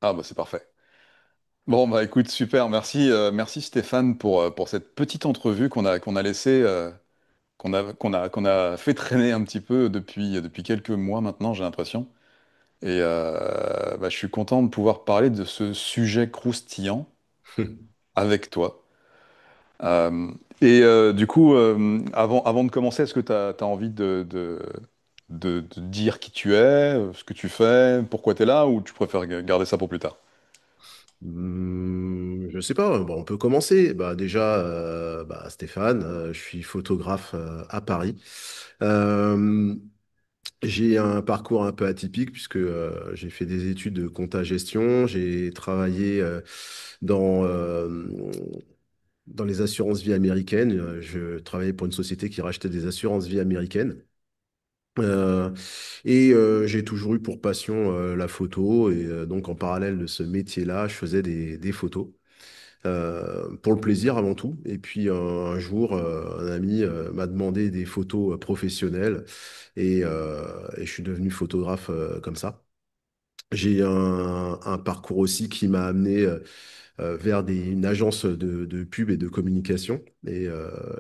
Ah bah c'est parfait. Bon bah écoute, super, merci, merci Stéphane pour cette petite entrevue qu'on a laissé, qu'on a fait traîner un petit peu depuis quelques mois maintenant, j'ai l'impression. Et bah, je suis content de pouvoir parler de ce sujet croustillant avec toi. Euh, du coup, avant de commencer, est-ce que tu as envie de dire qui tu es, ce que tu fais, pourquoi tu es là, ou tu préfères garder ça pour plus tard? Je sais pas, bon, on peut commencer. Bah, déjà, Stéphane, je suis photographe à Paris. Euh, j'ai un parcours un peu atypique puisque j'ai fait des études de compta-gestion. J'ai travaillé dans les assurances vie américaines. Je travaillais pour une société qui rachetait des assurances vie américaines. Euh, j'ai toujours eu pour passion la photo et donc en parallèle de ce métier-là, je faisais des photos pour le plaisir avant tout. Et puis un jour, un ami m'a demandé des photos professionnelles et je suis devenu photographe comme ça. J'ai un parcours aussi qui m'a amené vers une agence de pub et de communication et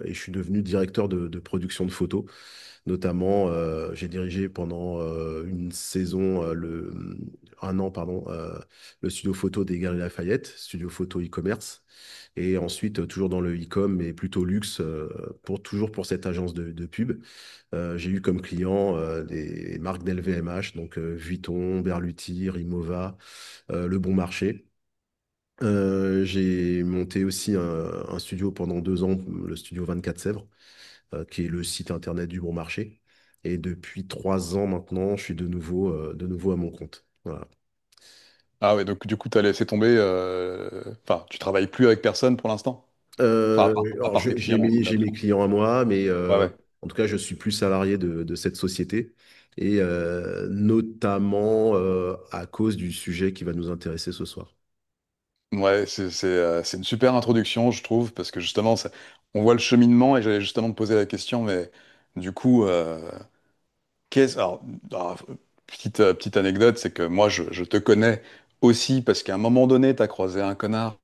je suis devenu directeur de production de photos. Notamment, j'ai dirigé pendant une saison, un an, pardon, le studio photo des Galeries Lafayette, studio photo e-commerce. Et ensuite, toujours dans le e-com, mais plutôt luxe, toujours pour cette agence de pub. J'ai eu comme client des marques d'LVMH, donc Vuitton, Berluti, Rimowa, Le Bon Marché. J'ai monté aussi un studio pendant 2 ans, le studio 24 Sèvres, qui est le site internet du Bon Marché. Et depuis 3 ans maintenant, je suis de nouveau à mon compte. Voilà. Ah ouais, donc du coup, tu as laissé tomber, enfin, tu travailles plus avec personne pour l'instant? Enfin, à Alors, part tes j'ai clients, bien j'ai mes sûr. clients à moi, mais Ouais, ouais. en tout cas, je suis plus salarié de cette société. Et notamment à cause du sujet qui va nous intéresser ce soir. Ouais, c'est une super introduction, je trouve, parce que justement, on voit le cheminement, et j'allais justement te poser la question, mais du coup, alors, petite anecdote, c'est que moi, je te connais aussi parce qu'à un moment donné, tu as croisé un connard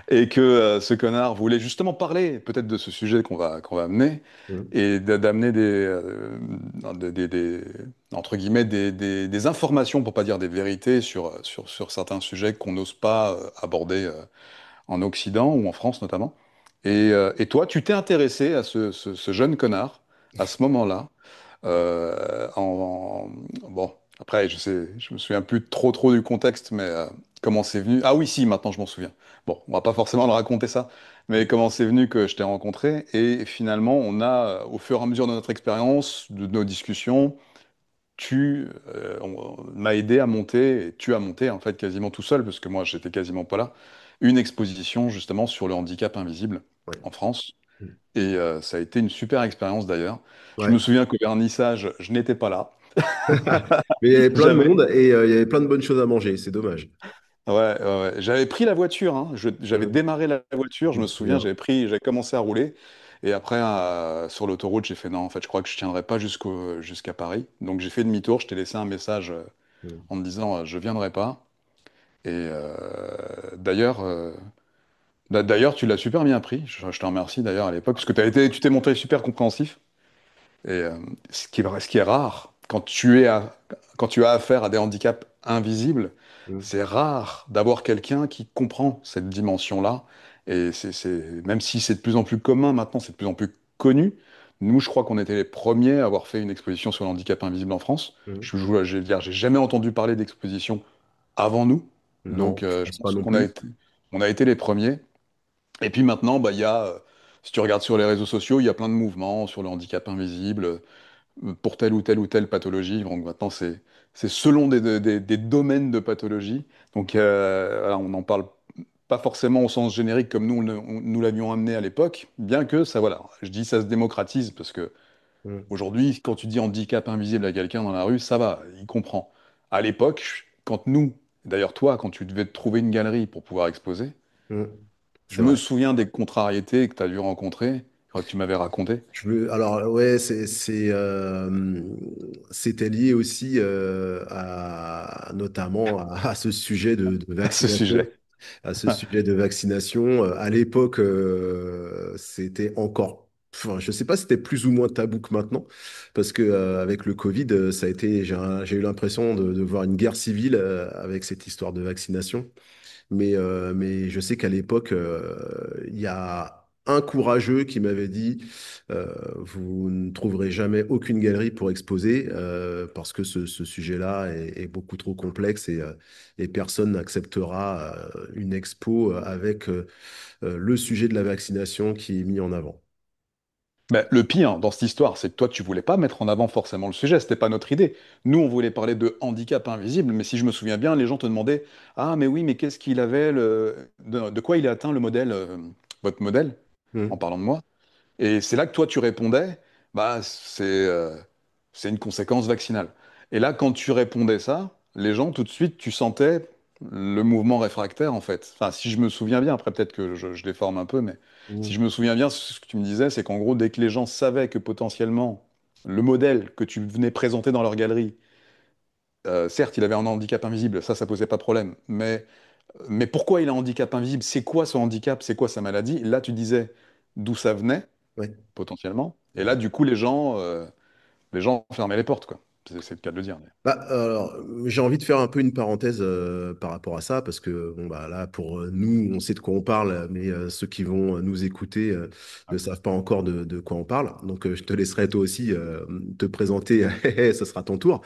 et que ce connard voulait justement parler peut-être de ce sujet qu'on va amener Mm. et d'amener entre guillemets des informations, pour pas dire des vérités, sur certains sujets qu'on n'ose pas aborder en Occident ou en France notamment. Et toi, tu t'es intéressé à ce jeune connard à ce moment-là. Bon, après, je me souviens plus trop du contexte, mais comment c'est venu? Ah oui, si, maintenant je m'en souviens. Bon, on va pas forcément le raconter ça, mais comment c'est venu que je t'ai rencontré? Et finalement, on a, au fur et à mesure de notre expérience, de nos discussions, on m'a aidé à monter, et tu as monté en fait quasiment tout seul, parce que moi, j'étais quasiment pas là, une exposition justement sur le handicap invisible Ouais. en France. Mm. Et ça a été une super expérience d'ailleurs. Je Ouais. me souviens qu'au vernissage, je n'étais pas là. Mais il y avait plein de J'avais monde et il y avait plein de bonnes choses à manger. C'est dommage. ouais, ouais, ouais. J'avais pris la voiture, hein. J'avais Mm. démarré la voiture, Je je me me souviens, souviens. j'avais commencé à rouler. Et après, sur l'autoroute, j'ai fait non, en fait, je crois que je tiendrai pas jusqu'à Paris. Donc j'ai fait demi-tour, je t'ai laissé un message Mm. en me disant je viendrai pas. Et d'ailleurs, d'ailleurs, tu l'as super bien pris. Je te remercie d'ailleurs à l'époque, parce que tu t'es montré super compréhensif. Et ce qui est rare, quand tu as affaire à des handicaps invisibles, Mm. c'est rare d'avoir quelqu'un qui comprend cette dimension-là. Et même si c'est de plus en plus commun maintenant, c'est de plus en plus connu. Nous, je crois qu'on était les premiers à avoir fait une exposition sur le handicap invisible en France. Mm. Je vais dire, j'ai jamais entendu parler d'exposition avant nous. Donc, Non, je je pense pas pense non qu'on a plus. été les premiers. Et puis maintenant, bah, il y a, si tu regardes sur les réseaux sociaux, il y a plein de mouvements sur le handicap invisible pour telle ou telle pathologie. Donc maintenant, c'est selon des domaines de pathologie. Donc voilà, on n'en parle pas forcément au sens générique comme nous l'avions amené à l'époque, bien que ça, voilà, je dis ça se démocratise parce que Mm. aujourd'hui, quand tu dis handicap invisible à quelqu'un dans la rue, ça va, il comprend. À l'époque, quand nous, d'ailleurs toi, quand tu devais te trouver une galerie pour pouvoir exposer, Mm. je C'est me vrai. souviens des contrariétés que tu as dû rencontrer, je crois que tu m'avais raconté. Alors, ouais, c'était lié aussi notamment à ce sujet de à ce vaccination. sujet. À ce sujet de vaccination. À l'époque, c'était encore, enfin, je ne sais pas si c'était plus ou moins tabou que maintenant, parce que avec le Covid, ça a été, j'ai eu l'impression de voir une guerre civile avec cette histoire de vaccination. Mais je sais qu'à l'époque, il y a un courageux qui m'avait dit, vous ne trouverez jamais aucune galerie pour exposer parce que ce sujet-là est beaucoup trop complexe et personne n'acceptera une expo avec le sujet de la vaccination qui est mis en avant. Mais le pire dans cette histoire, c'est que toi, tu voulais pas mettre en avant forcément le sujet, c'était pas notre idée. Nous, on voulait parler de handicap invisible, mais si je me souviens bien, les gens te demandaient, ah, mais oui, mais qu'est-ce qu'il avait, de quoi il a atteint le modèle, votre modèle, en Hmm. parlant de moi? Et c'est là que toi, tu répondais, bah, c'est une conséquence vaccinale. Et là, quand tu répondais ça, les gens, tout de suite, tu sentais le mouvement réfractaire, en fait. Enfin, si je me souviens bien, après, peut-être que je déforme un peu, mais si Hmm. je me souviens bien, ce que tu me disais, c'est qu'en gros, dès que les gens savaient que potentiellement le modèle que tu venais présenter dans leur galerie, certes, il avait un handicap invisible, ça posait pas de problème, mais pourquoi il a un handicap invisible? C'est quoi son handicap? C'est quoi sa maladie? Là, tu disais d'où ça venait Ouais. potentiellement. Et là, du coup, les gens fermaient les portes, quoi. C'est le cas de le dire. Bah, alors, j'ai envie de faire un peu une parenthèse par rapport à ça, parce que bon, bah, là, pour nous, on sait de quoi on parle, mais ceux qui vont nous écouter Ouais. ne savent pas encore de quoi on parle. Donc, je te laisserai toi aussi te présenter, ce sera ton tour.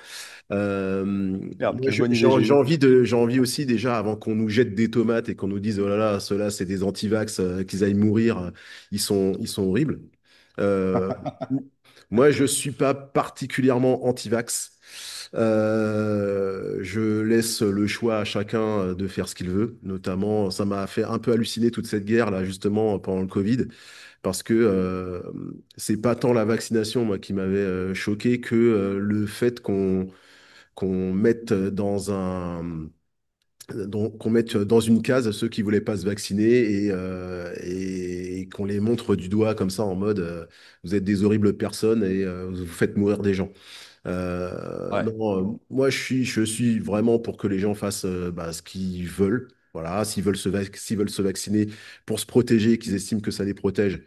Euh, Merde, moi, quelle bonne idée j'ai eue. j'ai envie aussi déjà, avant qu'on nous jette des tomates et qu'on nous dise, oh là là, ceux-là, c'est des antivax, qu'ils aillent mourir, ils sont horribles. Euh, moi, je suis pas particulièrement anti-vax. Je laisse le choix à chacun de faire ce qu'il veut. Notamment, ça m'a fait un peu halluciner toute cette guerre là, justement pendant le Covid, parce que c'est pas tant la vaccination moi qui m'avait choqué que le fait qu'on mette qu'on mette dans une case ceux qui voulaient pas se vacciner et qu'on les montre du doigt comme ça en mode vous êtes des horribles personnes et vous faites mourir des gens. Ouais, Non, moi je suis vraiment pour que les gens fassent bah, ce qu'ils veulent. Voilà, s'ils veulent se vacciner pour se protéger, qu'ils estiment que ça les protège,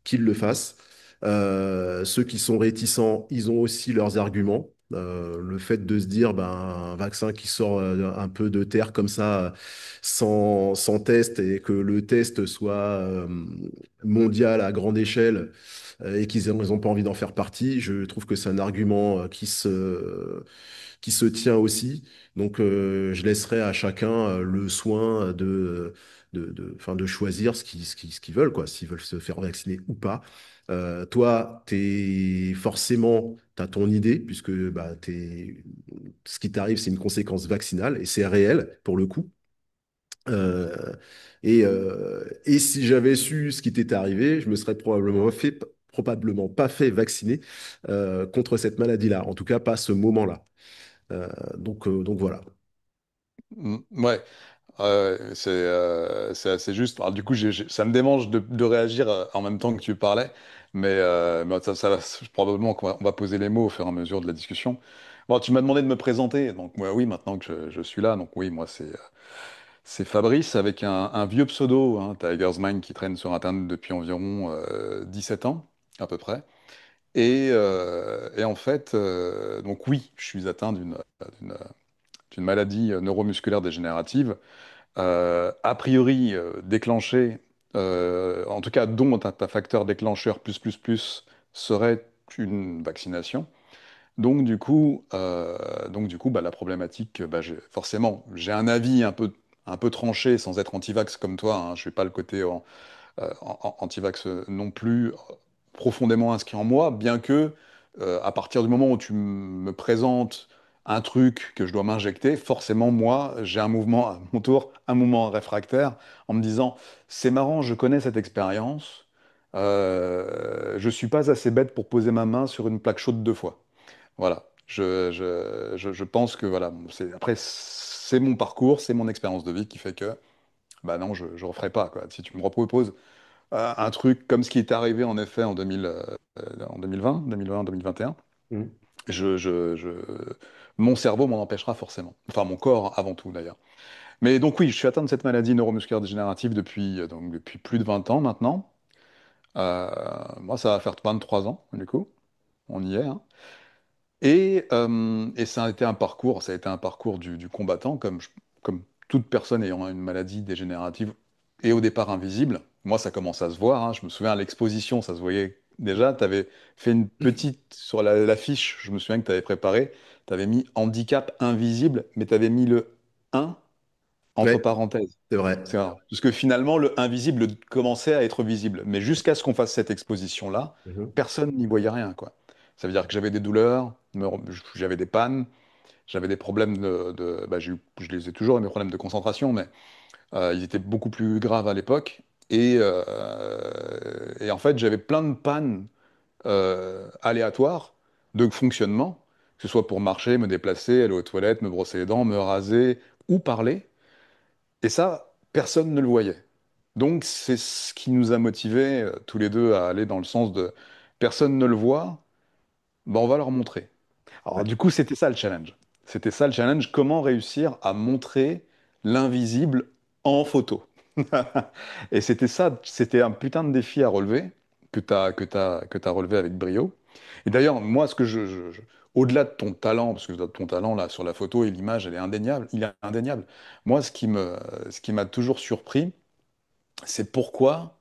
qu'ils le fassent. Ceux qui sont réticents, ils ont aussi leurs arguments. Le fait de se dire, ben, un vaccin qui sort un peu de terre comme ça, sans test, et que le test soit mondial à grande échelle, et qu'ils n'ont pas envie d'en faire partie, je trouve que c'est un argument qui se tient aussi. Donc, je laisserai à chacun le soin enfin, de choisir ce qu'ils veulent, quoi, s'ils veulent se faire vacciner ou pas. Toi, t'as ton idée, puisque bah, ce qui t'arrive, c'est une conséquence vaccinale, et c'est réel, pour le coup. Euh, et si j'avais su ce qui t'était arrivé, je me serais probablement pas fait vacciner contre cette maladie-là. En tout cas, pas à ce moment-là. Donc voilà. ouais, c'est assez juste. Alors, du coup, ça me démange de réagir en même temps que tu parlais, mais probablement qu'on va poser les mots au fur et à mesure de la discussion. Bon, tu m'as demandé de me présenter, donc moi, oui, maintenant que je suis là, donc oui, moi, c'est Fabrice avec un vieux pseudo, hein, Tiger's Mind, qui traîne sur Internet depuis environ 17 ans, à peu près. Et en fait, donc oui, je suis atteint d'une- d'une maladie neuromusculaire dégénérative, a priori déclenchée, en tout cas dont un facteur déclencheur serait une vaccination. Donc du coup, bah, la problématique, bah, forcément, j'ai un avis un peu tranché sans être anti-vax comme toi, hein, je suis pas le côté anti-vax non plus profondément inscrit en moi, bien que à partir du moment où tu me présentes un truc que je dois m'injecter, forcément moi j'ai un mouvement à mon tour, un mouvement réfractaire en me disant c'est marrant, je connais cette expérience, je suis pas assez bête pour poser ma main sur une plaque chaude 2 fois. Voilà. Je pense que voilà, bon, après c'est mon parcours, c'est mon expérience de vie qui fait que bah non, je referai pas quoi. Si tu me proposes un truc comme ce qui est arrivé en effet en 2020, 2020, 2021, Mm. Mon cerveau m'en empêchera forcément. Enfin, mon corps avant tout d'ailleurs. Mais donc oui, je suis atteint de cette maladie neuromusculaire dégénérative depuis plus de 20 ans maintenant. Moi, ça va faire 23 ans, du coup. On y est, hein. Et ça a été un parcours du combattant, comme toute personne ayant une maladie dégénérative et au départ invisible. Moi, ça commence à se voir, hein. Je me souviens à l'exposition, ça se voyait déjà. Tu avais fait une petite sur l'affiche, je me souviens que tu avais préparé. Tu avais mis handicap invisible, mais tu avais mis le 1 entre Ouais, parenthèses. c'est vrai. C'est rare. Parce que finalement, le invisible commençait à être visible. Mais jusqu'à ce qu'on fasse cette exposition-là, Mhm. personne n'y voyait rien, quoi. Ça veut dire que j'avais des douleurs, j'avais des pannes, j'avais des problèmes bah, je les ai toujours, mes problèmes de concentration, mais ils étaient beaucoup plus graves à l'époque. Et en fait, j'avais plein de pannes aléatoires de fonctionnement, que ce soit pour marcher, me déplacer, aller aux toilettes, me brosser les dents, me raser ou parler. Et ça, personne ne le voyait. Donc, c'est ce qui nous a motivés tous les deux à aller dans le sens de personne ne le voit, ben on va leur montrer. Alors, Ouais, du coup, c'était ça le challenge. C'était ça le challenge, comment réussir à montrer l'invisible en photo. Et c'était ça, c'était un putain de défi à relever, que t'as relevé avec brio. Et d'ailleurs, moi, au-delà de ton talent, parce que ton talent là sur la photo et l'image, elle est indéniable, il est indéniable. Moi, ce qui m'a toujours surpris, c'est pourquoi,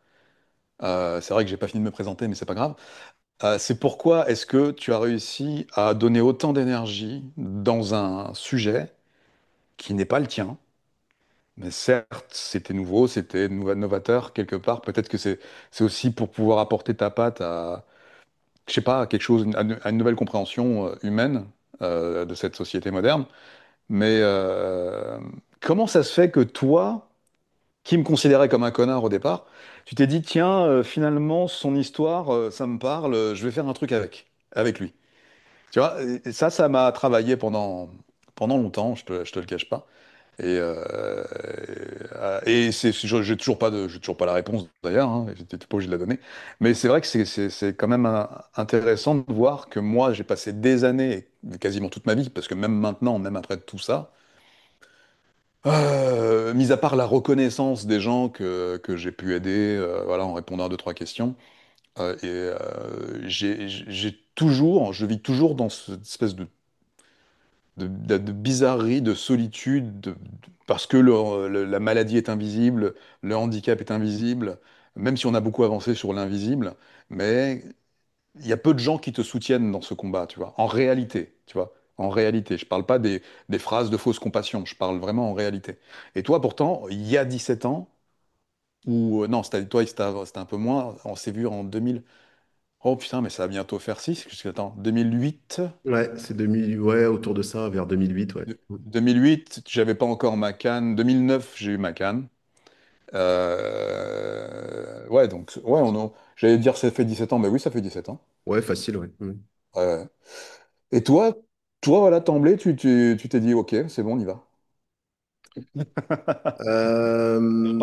c'est vrai que j'ai pas fini de me présenter, mais c'est pas grave. C'est pourquoi est-ce que tu as réussi à donner autant d'énergie dans un sujet qui n'est pas le tien, mais certes, c'était nouveau, c'était novateur quelque part. Peut-être que c'est aussi pour pouvoir apporter ta patte à, je sais pas, à quelque chose, à une nouvelle compréhension humaine de cette société moderne. Mais comment ça se fait que toi, qui me considérais comme un connard au départ, tu t'es dit, tiens, finalement, son histoire, ça me parle, je vais faire un truc avec lui. Tu vois, et ça m'a travaillé pendant longtemps, je te le cache pas. Et j'ai toujours pas la réponse d'ailleurs, hein, j'étais pas obligé de la donner. Mais c'est vrai que c'est quand même intéressant de voir que moi, j'ai passé des années, quasiment toute ma vie, parce que même maintenant, même après tout ça, mis à part la reconnaissance des gens que j'ai pu aider, voilà, en répondant à deux, trois questions, je vis toujours dans cette espèce de bizarrerie, de solitude, parce que la maladie est invisible, le handicap est invisible, même si on a beaucoup avancé sur l'invisible, mais il y a peu de gens qui te soutiennent dans ce combat, tu vois, en réalité, tu vois. En réalité, je parle pas des phrases de fausse compassion, je parle vraiment en réalité. Et toi, pourtant, il y a 17 ans, ou non, toi, c'était un peu moins, on s'est vu en 2000. Oh putain, mais ça va bientôt faire 6. Attends, 2008. ouais, c'est 2000, ouais, autour de ça, vers 2008, ouais. 2008, j'avais pas encore ma canne. 2009, j'ai eu ma canne. Ouais, donc, ouais, j'allais dire ça fait 17 ans, mais oui, ça fait 17 ans. Ouais, facile, ouais. Ouais, ouais. Et toi, voilà, d'emblée, tu t'es dit, ok, c'est bon, on y va. Pas Euh,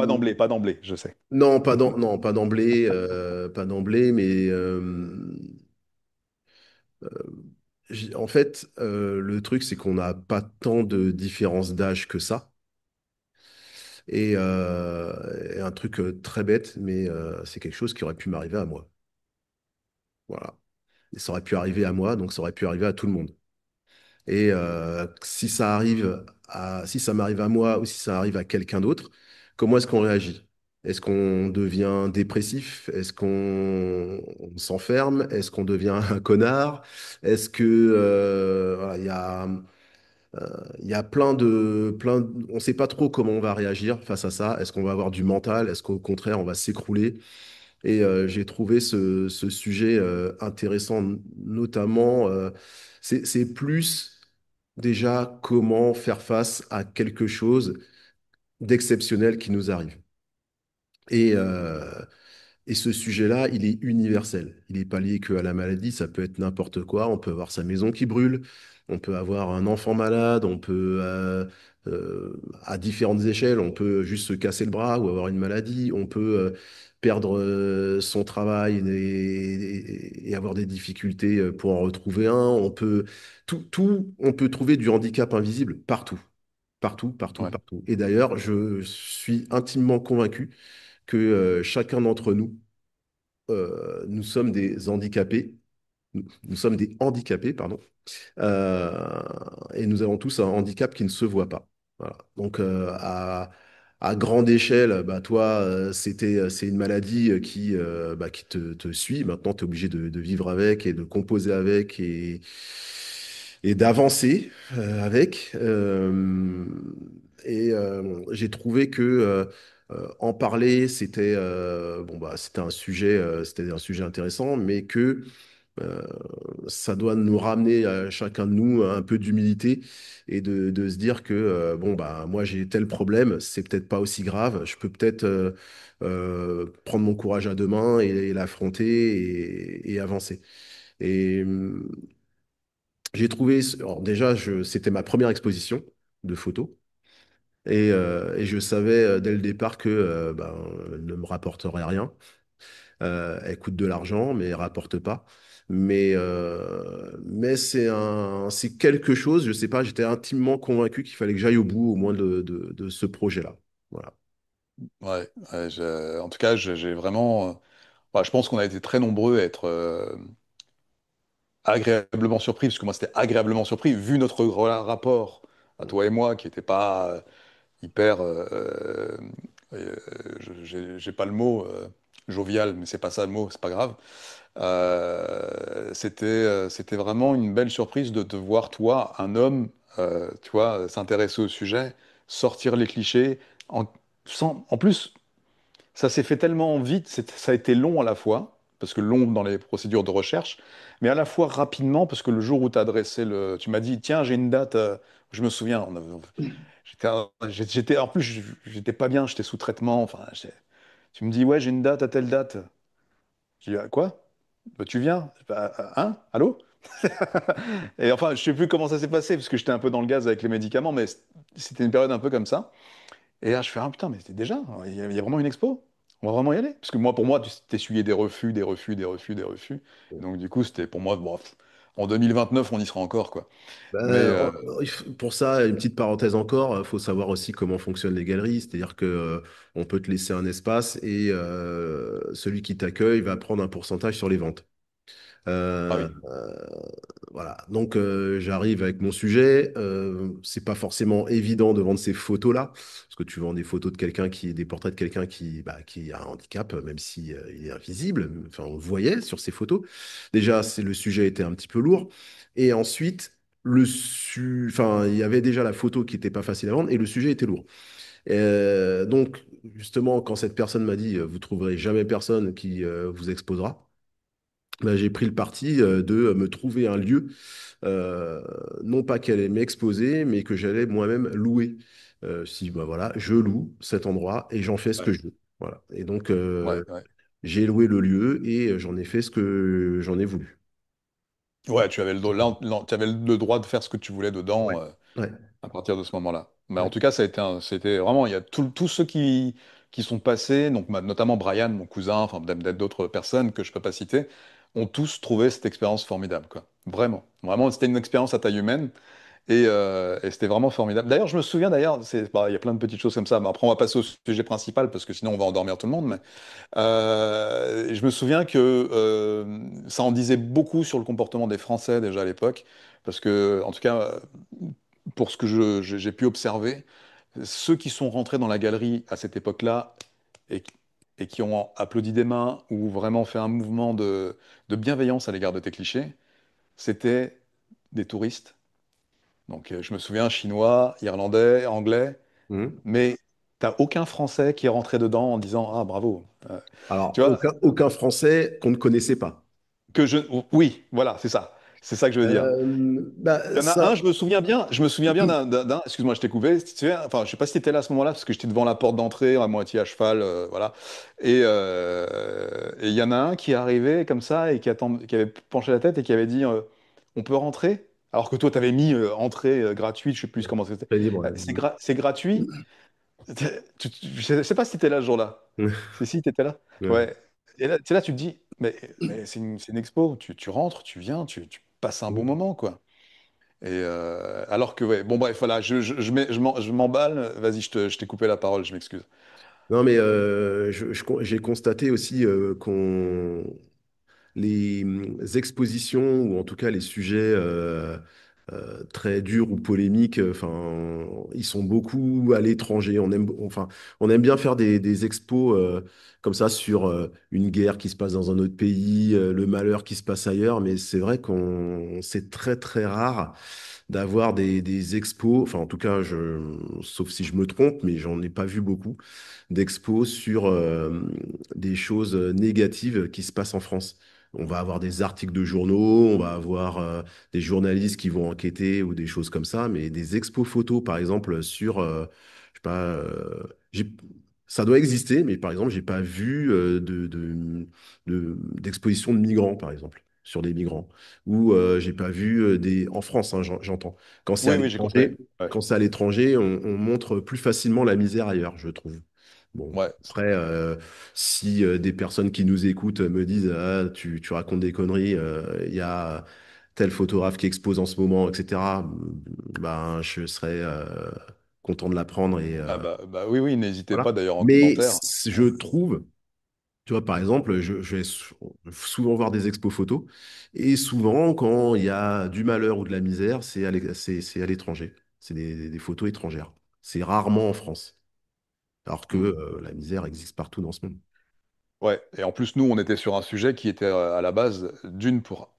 d'emblée, pas d'emblée, je sais. non, non, pas d'emblée, mais en fait, le truc, c'est qu'on n'a pas tant de différence d'âge que ça. Et un truc très bête, mais c'est quelque chose qui aurait pu m'arriver à moi. Voilà. Et ça aurait pu arriver à moi, donc ça aurait pu arriver à tout le monde. Et si ça m'arrive à moi ou si ça arrive à quelqu'un d'autre, comment est-ce qu'on réagit? Est-ce qu'on devient dépressif? Est-ce qu'on s'enferme? Est-ce qu'on devient un connard? Est-ce que voilà, il y a on ne sait pas trop comment on va réagir face à ça. Est-ce qu'on va avoir du mental? Est-ce qu'au contraire on va s'écrouler? Et j'ai trouvé ce sujet intéressant, notamment, c'est plus déjà comment faire face à quelque chose d'exceptionnel qui nous arrive. Et Et ce sujet-là, il est universel. Il n'est pas lié que à la maladie, ça peut être n'importe quoi. On peut avoir sa maison qui brûle, on peut avoir un enfant malade, on peut, à différentes échelles, on peut juste se casser le bras ou avoir une maladie, on peut perdre son travail et avoir des difficultés pour en retrouver un. On peut trouver du handicap invisible partout, partout, partout, Ouais, partout. Et d'ailleurs, je suis intimement convaincu que chacun d'entre nous, nous sommes des handicapés, nous sommes des handicapés, pardon, euh, et nous avons tous un handicap qui ne se voit pas. Voilà. Donc, à grande échelle, bah, toi, c'est une maladie qui te suit. Maintenant, tu es obligé de vivre avec et de composer avec et d'avancer avec. J'ai trouvé que en parler, c'était un sujet intéressant, mais que euh, ça doit nous ramener à chacun de nous un peu d'humilité et de se dire que bon bah moi j'ai tel problème, c'est peut-être pas aussi grave, je peux peut-être prendre mon courage à deux mains et l'affronter et avancer. Et j'ai trouvé, alors déjà c'était ma première exposition de photos. Et je savais dès le départ que elle ne me rapporterait rien. Elle coûte de l'argent, mais elle rapporte pas. Mais c'est quelque chose, je sais pas, j'étais intimement convaincu qu'il fallait que j'aille au bout au moins de ce projet-là. Voilà. ouais, en tout cas, j'ai vraiment. Bah, je pense qu'on a été très nombreux à être agréablement surpris, parce que moi, c'était agréablement surpris, vu notre rapport à toi et moi, qui n'était pas hyper. J'ai pas le mot jovial, mais c'est pas ça le mot, c'est pas grave. C'était vraiment une belle surprise de te voir, toi, un homme, tu vois, s'intéresser au sujet, sortir les clichés, en, en plus, ça s'est fait tellement vite, ça a été long à la fois, parce que long dans les procédures de recherche, mais à la fois rapidement, parce que le jour où tu as adressé tu m'as dit, tiens, j'ai une date, je me souviens, en plus, j'étais pas bien, j'étais sous traitement, enfin, tu me dis, ouais, j'ai une date à telle date. Je dis, ah, quoi? Bah, tu viens? Bah, hein? Allô? Et enfin, je sais plus comment ça s'est passé, parce que j'étais un peu dans le gaz avec les médicaments, mais c'était une période un peu comme ça. Et là, je fais, ah putain, mais c'était déjà, il y a vraiment une expo? On va vraiment y aller? Parce que moi, pour moi, tu t'essuyais des refus, des refus, des refus, des refus. Donc, du coup, c'était pour moi, bon, en 2029, on y sera encore, quoi. Mais, Pour ça, une petite parenthèse encore, il faut savoir aussi comment fonctionnent les galeries, c'est-à-dire que on peut te laisser un espace et celui qui t'accueille va prendre un pourcentage sur les ventes. ah Euh, oui, voilà. Donc j'arrive avec mon sujet. C'est pas forcément évident de vendre ces photos-là, parce que tu vends des photos de quelqu'un des portraits de quelqu'un qui a un handicap, même si il est invisible. Enfin, on le voyait sur ces photos. Déjà, le sujet était un petit peu lourd. Et ensuite, enfin, il y avait déjà la photo qui était pas facile à vendre et le sujet était lourd. Donc, justement, quand cette personne m'a dit, vous trouverez jamais personne qui vous exposera. Ben, j'ai pris le parti de me trouver un lieu, euh, non pas qu'elle allait m'exposer, mais que j'allais moi-même louer. Si ben voilà, je loue cet endroit et j'en fais ce ouais, que je veux. Voilà. Et donc ouais, ouais. j'ai loué le lieu et j'en ai fait ce que j'en ai voulu. Ouais, tu avais tu avais le droit de faire ce que tu voulais Ouais. dedans. Ouais. À partir de ce moment-là. Mais en Ouais. tout cas, c'était vraiment, il y a tous ceux qui sont passés, donc notamment Brian, mon cousin, enfin peut-être d'autres personnes que je peux pas citer, ont tous trouvé cette expérience formidable, quoi. Vraiment, vraiment, c'était une expérience à taille humaine et c'était vraiment formidable. D'ailleurs, je me souviens d'ailleurs, il y a plein de petites choses comme ça. Mais après, on va passer au sujet principal parce que sinon on va endormir tout le monde. Mais je me souviens que ça en disait beaucoup sur le comportement des Français déjà à l'époque, parce que en tout cas pour ce que j'ai pu observer, ceux qui sont rentrés dans la galerie à cette époque-là et, et qui ont applaudi des mains ou vraiment fait un mouvement de bienveillance à l'égard de tes clichés, c'était des touristes. Donc je me souviens, chinois, irlandais, anglais, Mhm. mais t'as aucun Français qui est rentré dedans en disant ah bravo. Alors, Tu vois, aucun Français qu'on ne connaissait pas. oui, voilà, c'est ça. C'est ça que je veux dire. Il y en a Ça, un, je me souviens bien excuse-moi, je t'ai coupé, tu sais, enfin, je sais pas si tu étais là à ce moment-là, parce que j'étais devant la porte d'entrée, à moitié à cheval, voilà. Et il y en a un qui est arrivé comme ça, et qui avait penché la tête et qui avait dit, on peut rentrer? Alors que toi, tu avais mis entrée gratuite, je sais plus comment c'était. très libre. C'est gratuit? Je sais pas si tu étais là ce jour-là. Ouais. Si, tu étais là. Ouais. Ouais. Et là, tu sais, là, tu te dis, mais c'est une expo, tu rentres, tu viens, tu passes un bon moment, quoi. Et alors que, ouais, bon, bref, voilà, je m'emballe. Vas-y, je t'ai coupé la parole, je m'excuse. Non, mais j'ai constaté aussi qu'on les expositions, ou en tout cas les sujets très durs ou polémiques, enfin, ils sont beaucoup à l'étranger. On aime bien faire des expos comme ça sur une guerre qui se passe dans un autre pays, le malheur qui se passe ailleurs, mais c'est vrai c'est très très rare d'avoir des expos, enfin en tout cas, sauf si je me trompe, mais j'en ai pas vu beaucoup d'expos sur des choses négatives qui se passent en France. On va avoir des articles de journaux, on va avoir des journalistes qui vont enquêter ou des choses comme ça, mais des expos photos, par exemple, sur, je sais pas, ça doit exister, mais par exemple, j'ai pas vu d'exposition de migrants, par exemple, sur des migrants, ou j'ai pas vu en France, hein, j'entends. Quand c'est à Oui, oui, j'ai compris. l'étranger, Ouais. quand c'est à l'étranger, on montre plus facilement la misère ailleurs, je trouve. Bon, Ouais. après, si des personnes qui nous écoutent me disent ah, tu racontes des conneries, il y a tel photographe qui expose en ce moment, etc., ben, je serais content de l'apprendre et Ah bah oui, oui, n'hésitez voilà. pas d'ailleurs en Mais commentaire. je trouve, tu vois, par exemple, je vais souvent voir des expos photos et souvent, quand il y a du malheur ou de la misère, c'est à l'étranger. C'est des photos étrangères. C'est rarement en France, alors que Hmm. la misère existe partout dans ce monde. Ouais, et en plus, nous, on était sur un sujet qui était à la base, d'une, pour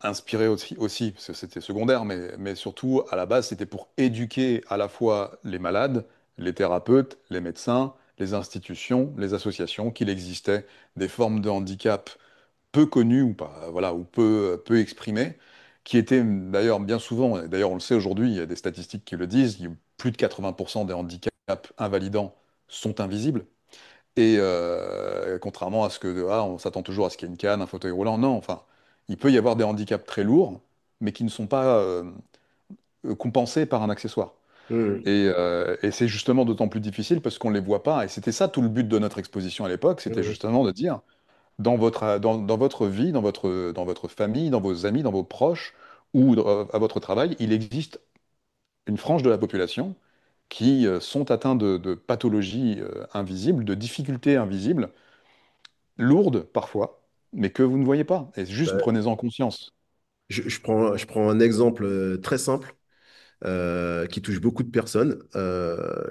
inspirer aussi, parce que c'était secondaire, mais surtout, à la base, c'était pour éduquer à la fois les malades, les thérapeutes, les médecins, les institutions, les associations, qu'il existait des formes de handicap peu connues ou pas, voilà, ou peu exprimées, qui étaient d'ailleurs bien souvent, et d'ailleurs on le sait aujourd'hui, il y a des statistiques qui le disent, plus de 80% des handicaps invalidants sont invisibles. Et contrairement à ce que on s'attend toujours à ce qu'il y ait une canne, un fauteuil roulant, non, enfin, il peut y avoir des handicaps très lourds, mais qui ne sont pas compensés par un accessoire. Mmh. Et c'est justement d'autant plus difficile parce qu'on ne les voit pas. Et c'était ça tout le but de notre exposition à l'époque, c'était Mmh. justement de dire, dans votre vie, dans votre famille, dans vos amis, dans vos proches, ou à votre travail, il existe une frange de la population qui sont atteints de pathologies invisibles, de difficultés invisibles, lourdes parfois, mais que vous ne voyez pas. Et juste Ouais. prenez-en conscience. Je prends un exemple très simple qui touche beaucoup de personnes.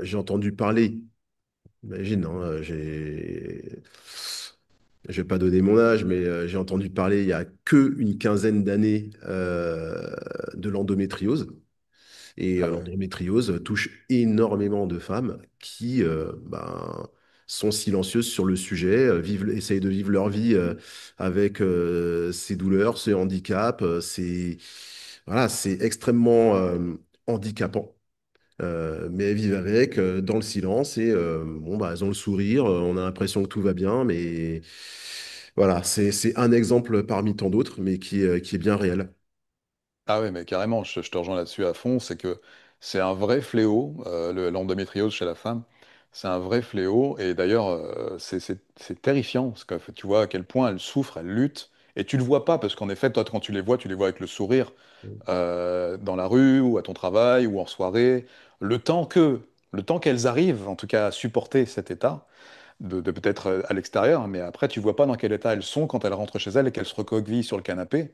J'ai entendu parler, imagine, hein, je vais pas donner mon âge, mais j'ai entendu parler il y a que une quinzaine d'années de l'endométriose. Et Ah ouais. l'endométriose touche énormément de femmes qui ben, sont silencieuses sur le sujet, essayent de vivre leur vie avec ces douleurs, ces handicaps. Voilà, c'est extrêmement handicapant. Mais elles vivent avec, dans le silence, et bon, bah, elles ont le sourire, on a l'impression que tout va bien, mais voilà, c'est un exemple parmi tant d'autres, mais qui est bien réel. Ah ouais, mais carrément, je te rejoins là-dessus à fond, c'est que c'est un vrai fléau, l'endométriose chez la femme, c'est un vrai fléau, et d'ailleurs, c'est terrifiant, parce que tu vois à quel point elle souffre, elle lutte, et tu le vois pas, parce qu'en effet, toi, quand tu les vois avec le sourire, dans la rue, ou à ton travail, ou en soirée, le temps que, le temps qu'elles arrivent, en tout cas, à supporter cet état, de peut-être à l'extérieur, mais après, tu vois pas dans quel état elles sont quand elles rentrent chez elles et qu'elles se recroquevillent sur le canapé,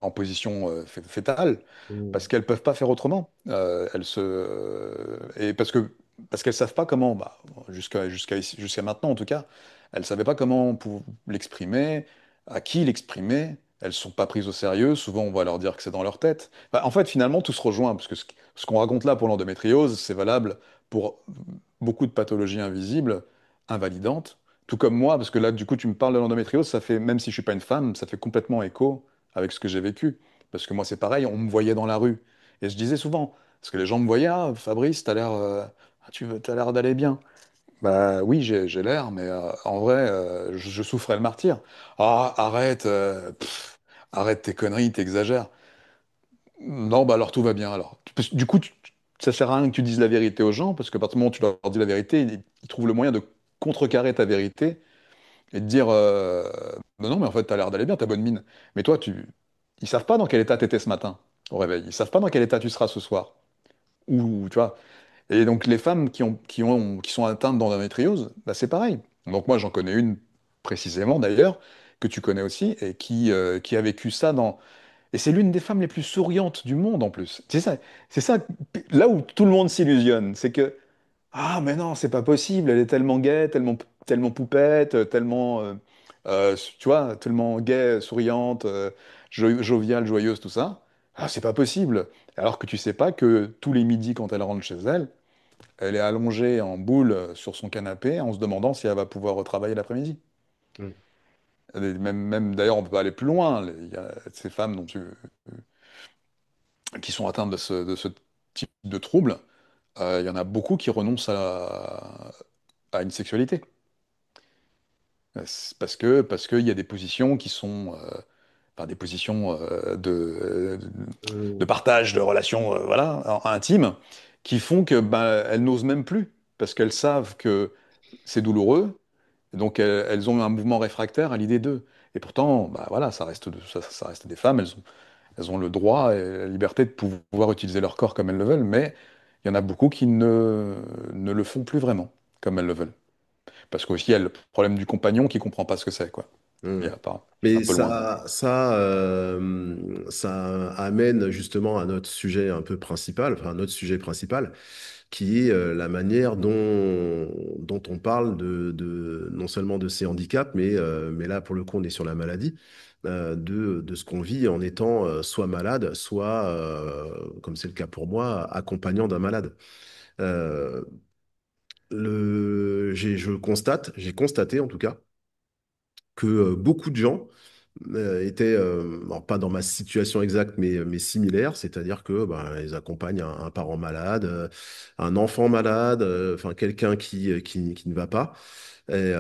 en position fétale, parce Mm. qu'elles peuvent pas faire autrement. Et parce qu'elles savent pas comment, bah, jusqu'à maintenant en tout cas, elles savaient pas comment l'exprimer, à qui l'exprimer. Elles sont pas prises au sérieux. Souvent, on va leur dire que c'est dans leur tête. Bah, en fait, finalement, tout se rejoint, parce que ce qu'on raconte là pour l'endométriose, c'est valable pour beaucoup de pathologies invisibles, invalidantes, tout comme moi, parce que là, du coup, tu me parles de l'endométriose, ça fait, même si je suis pas une femme, ça fait complètement écho avec ce que j'ai vécu. Parce que moi, c'est pareil, on me voyait dans la rue. Et je disais souvent, parce que les gens me voyaient, ah, Fabrice, t'as l'air d'aller bien. Bah oui, j'ai l'air, mais en vrai, je souffrais le martyr. Ah, arrête, arrête tes conneries, t'exagères. Non, bah alors tout va bien alors. Du coup, ça sert à rien que tu dises la vérité aux gens, parce que à partir du moment où tu leur dis la vérité, ils trouvent le moyen de contrecarrer ta vérité et de dire bah non, mais en fait, t'as l'air d'aller bien, t'as bonne mine. Mais toi, ils savent pas dans quel état t'étais ce matin au réveil. Ils savent pas dans quel état tu seras ce soir. Ou, tu vois. Et donc, les femmes qui sont atteintes d'endométriose, bah, c'est pareil. Donc, moi, j'en connais une précisément d'ailleurs, que tu connais aussi, et qui a vécu ça dans. Et c'est l'une des femmes les plus souriantes du monde en plus. C'est ça, là où tout le monde s'illusionne, c'est que ah, mais non, c'est pas possible. Elle est tellement gaie, tellement poupette, tellement, tu vois, tellement gaie, souriante, joviale, joyeuse, tout ça. Ah, c'est pas possible. Alors que tu sais pas que tous les midis, quand elle rentre chez elle, elle est allongée en boule sur son canapé en se demandant si elle va pouvoir retravailler l'après-midi. Mm. Même d'ailleurs, on peut aller plus loin. Il y a ces femmes qui sont atteintes de ce type de trouble. Il y en a beaucoup qui renoncent à une sexualité. C'est parce qu'il y a des positions qui sont enfin, des positions de Euh, partage, de relations voilà, intimes, qui font que ben, elles n'osent même plus, parce qu'elles savent que c'est douloureux, et donc elles ont un mouvement réfractaire à l'idée d'eux. Et pourtant, bah, voilà, ça reste des femmes, elles ont le droit et la liberté de pouvoir utiliser leur corps comme elles le veulent, mais il y en a beaucoup qui ne le font plus vraiment comme elles le veulent. Parce qu'aussi, il y a le problème du compagnon qui comprend pas ce que c'est, quoi. Il y mm. a pas, c'est un Mais peu loin. ça amène justement à notre sujet un peu principal, enfin notre sujet principal, qui est la manière dont on parle non seulement de ces handicaps, mais là, pour le coup, on est sur la maladie, de ce qu'on vit en étant soit malade, soit, comme c'est le cas pour moi, accompagnant d'un malade. Euh, j'ai constaté en tout cas, que beaucoup de gens étaient, alors pas dans ma situation exacte, mais similaires, c'est-à-dire que ben, ils accompagnent un parent malade, un enfant malade, enfin quelqu'un qui ne va pas. Et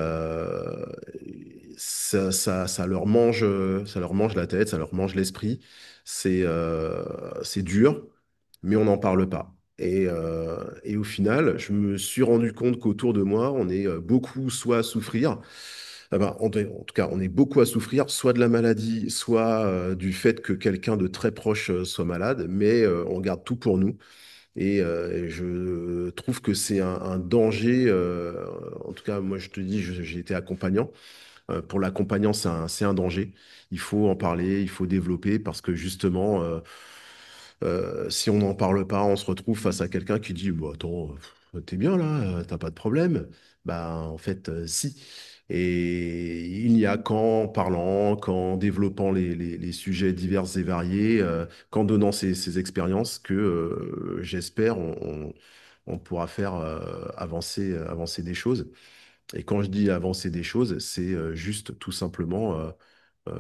ça leur mange la tête, ça leur mange l'esprit. C'est dur, mais on n'en parle pas. Et au final, je me suis rendu compte qu'autour de moi, on est beaucoup soit à souffrir, ah ben, en tout cas, on est beaucoup à souffrir, soit de la maladie, soit du fait que quelqu'un de très proche soit malade, mais on garde tout pour nous. Et je trouve que c'est un danger. En tout cas, moi, je te dis, j'ai été accompagnant. Pour l'accompagnant, c'est un danger. Il faut en parler, il faut développer parce que justement, si on n'en parle pas, on se retrouve face à quelqu'un qui dit, bah, attends, t'es bien là, t'as pas de problème. Bah, en fait, si. Et il n'y a qu'en parlant, qu'en développant les sujets divers et variés, qu'en donnant ces expériences que j'espère on pourra faire avancer des choses. Et quand je dis avancer des choses, c'est juste tout simplement euh,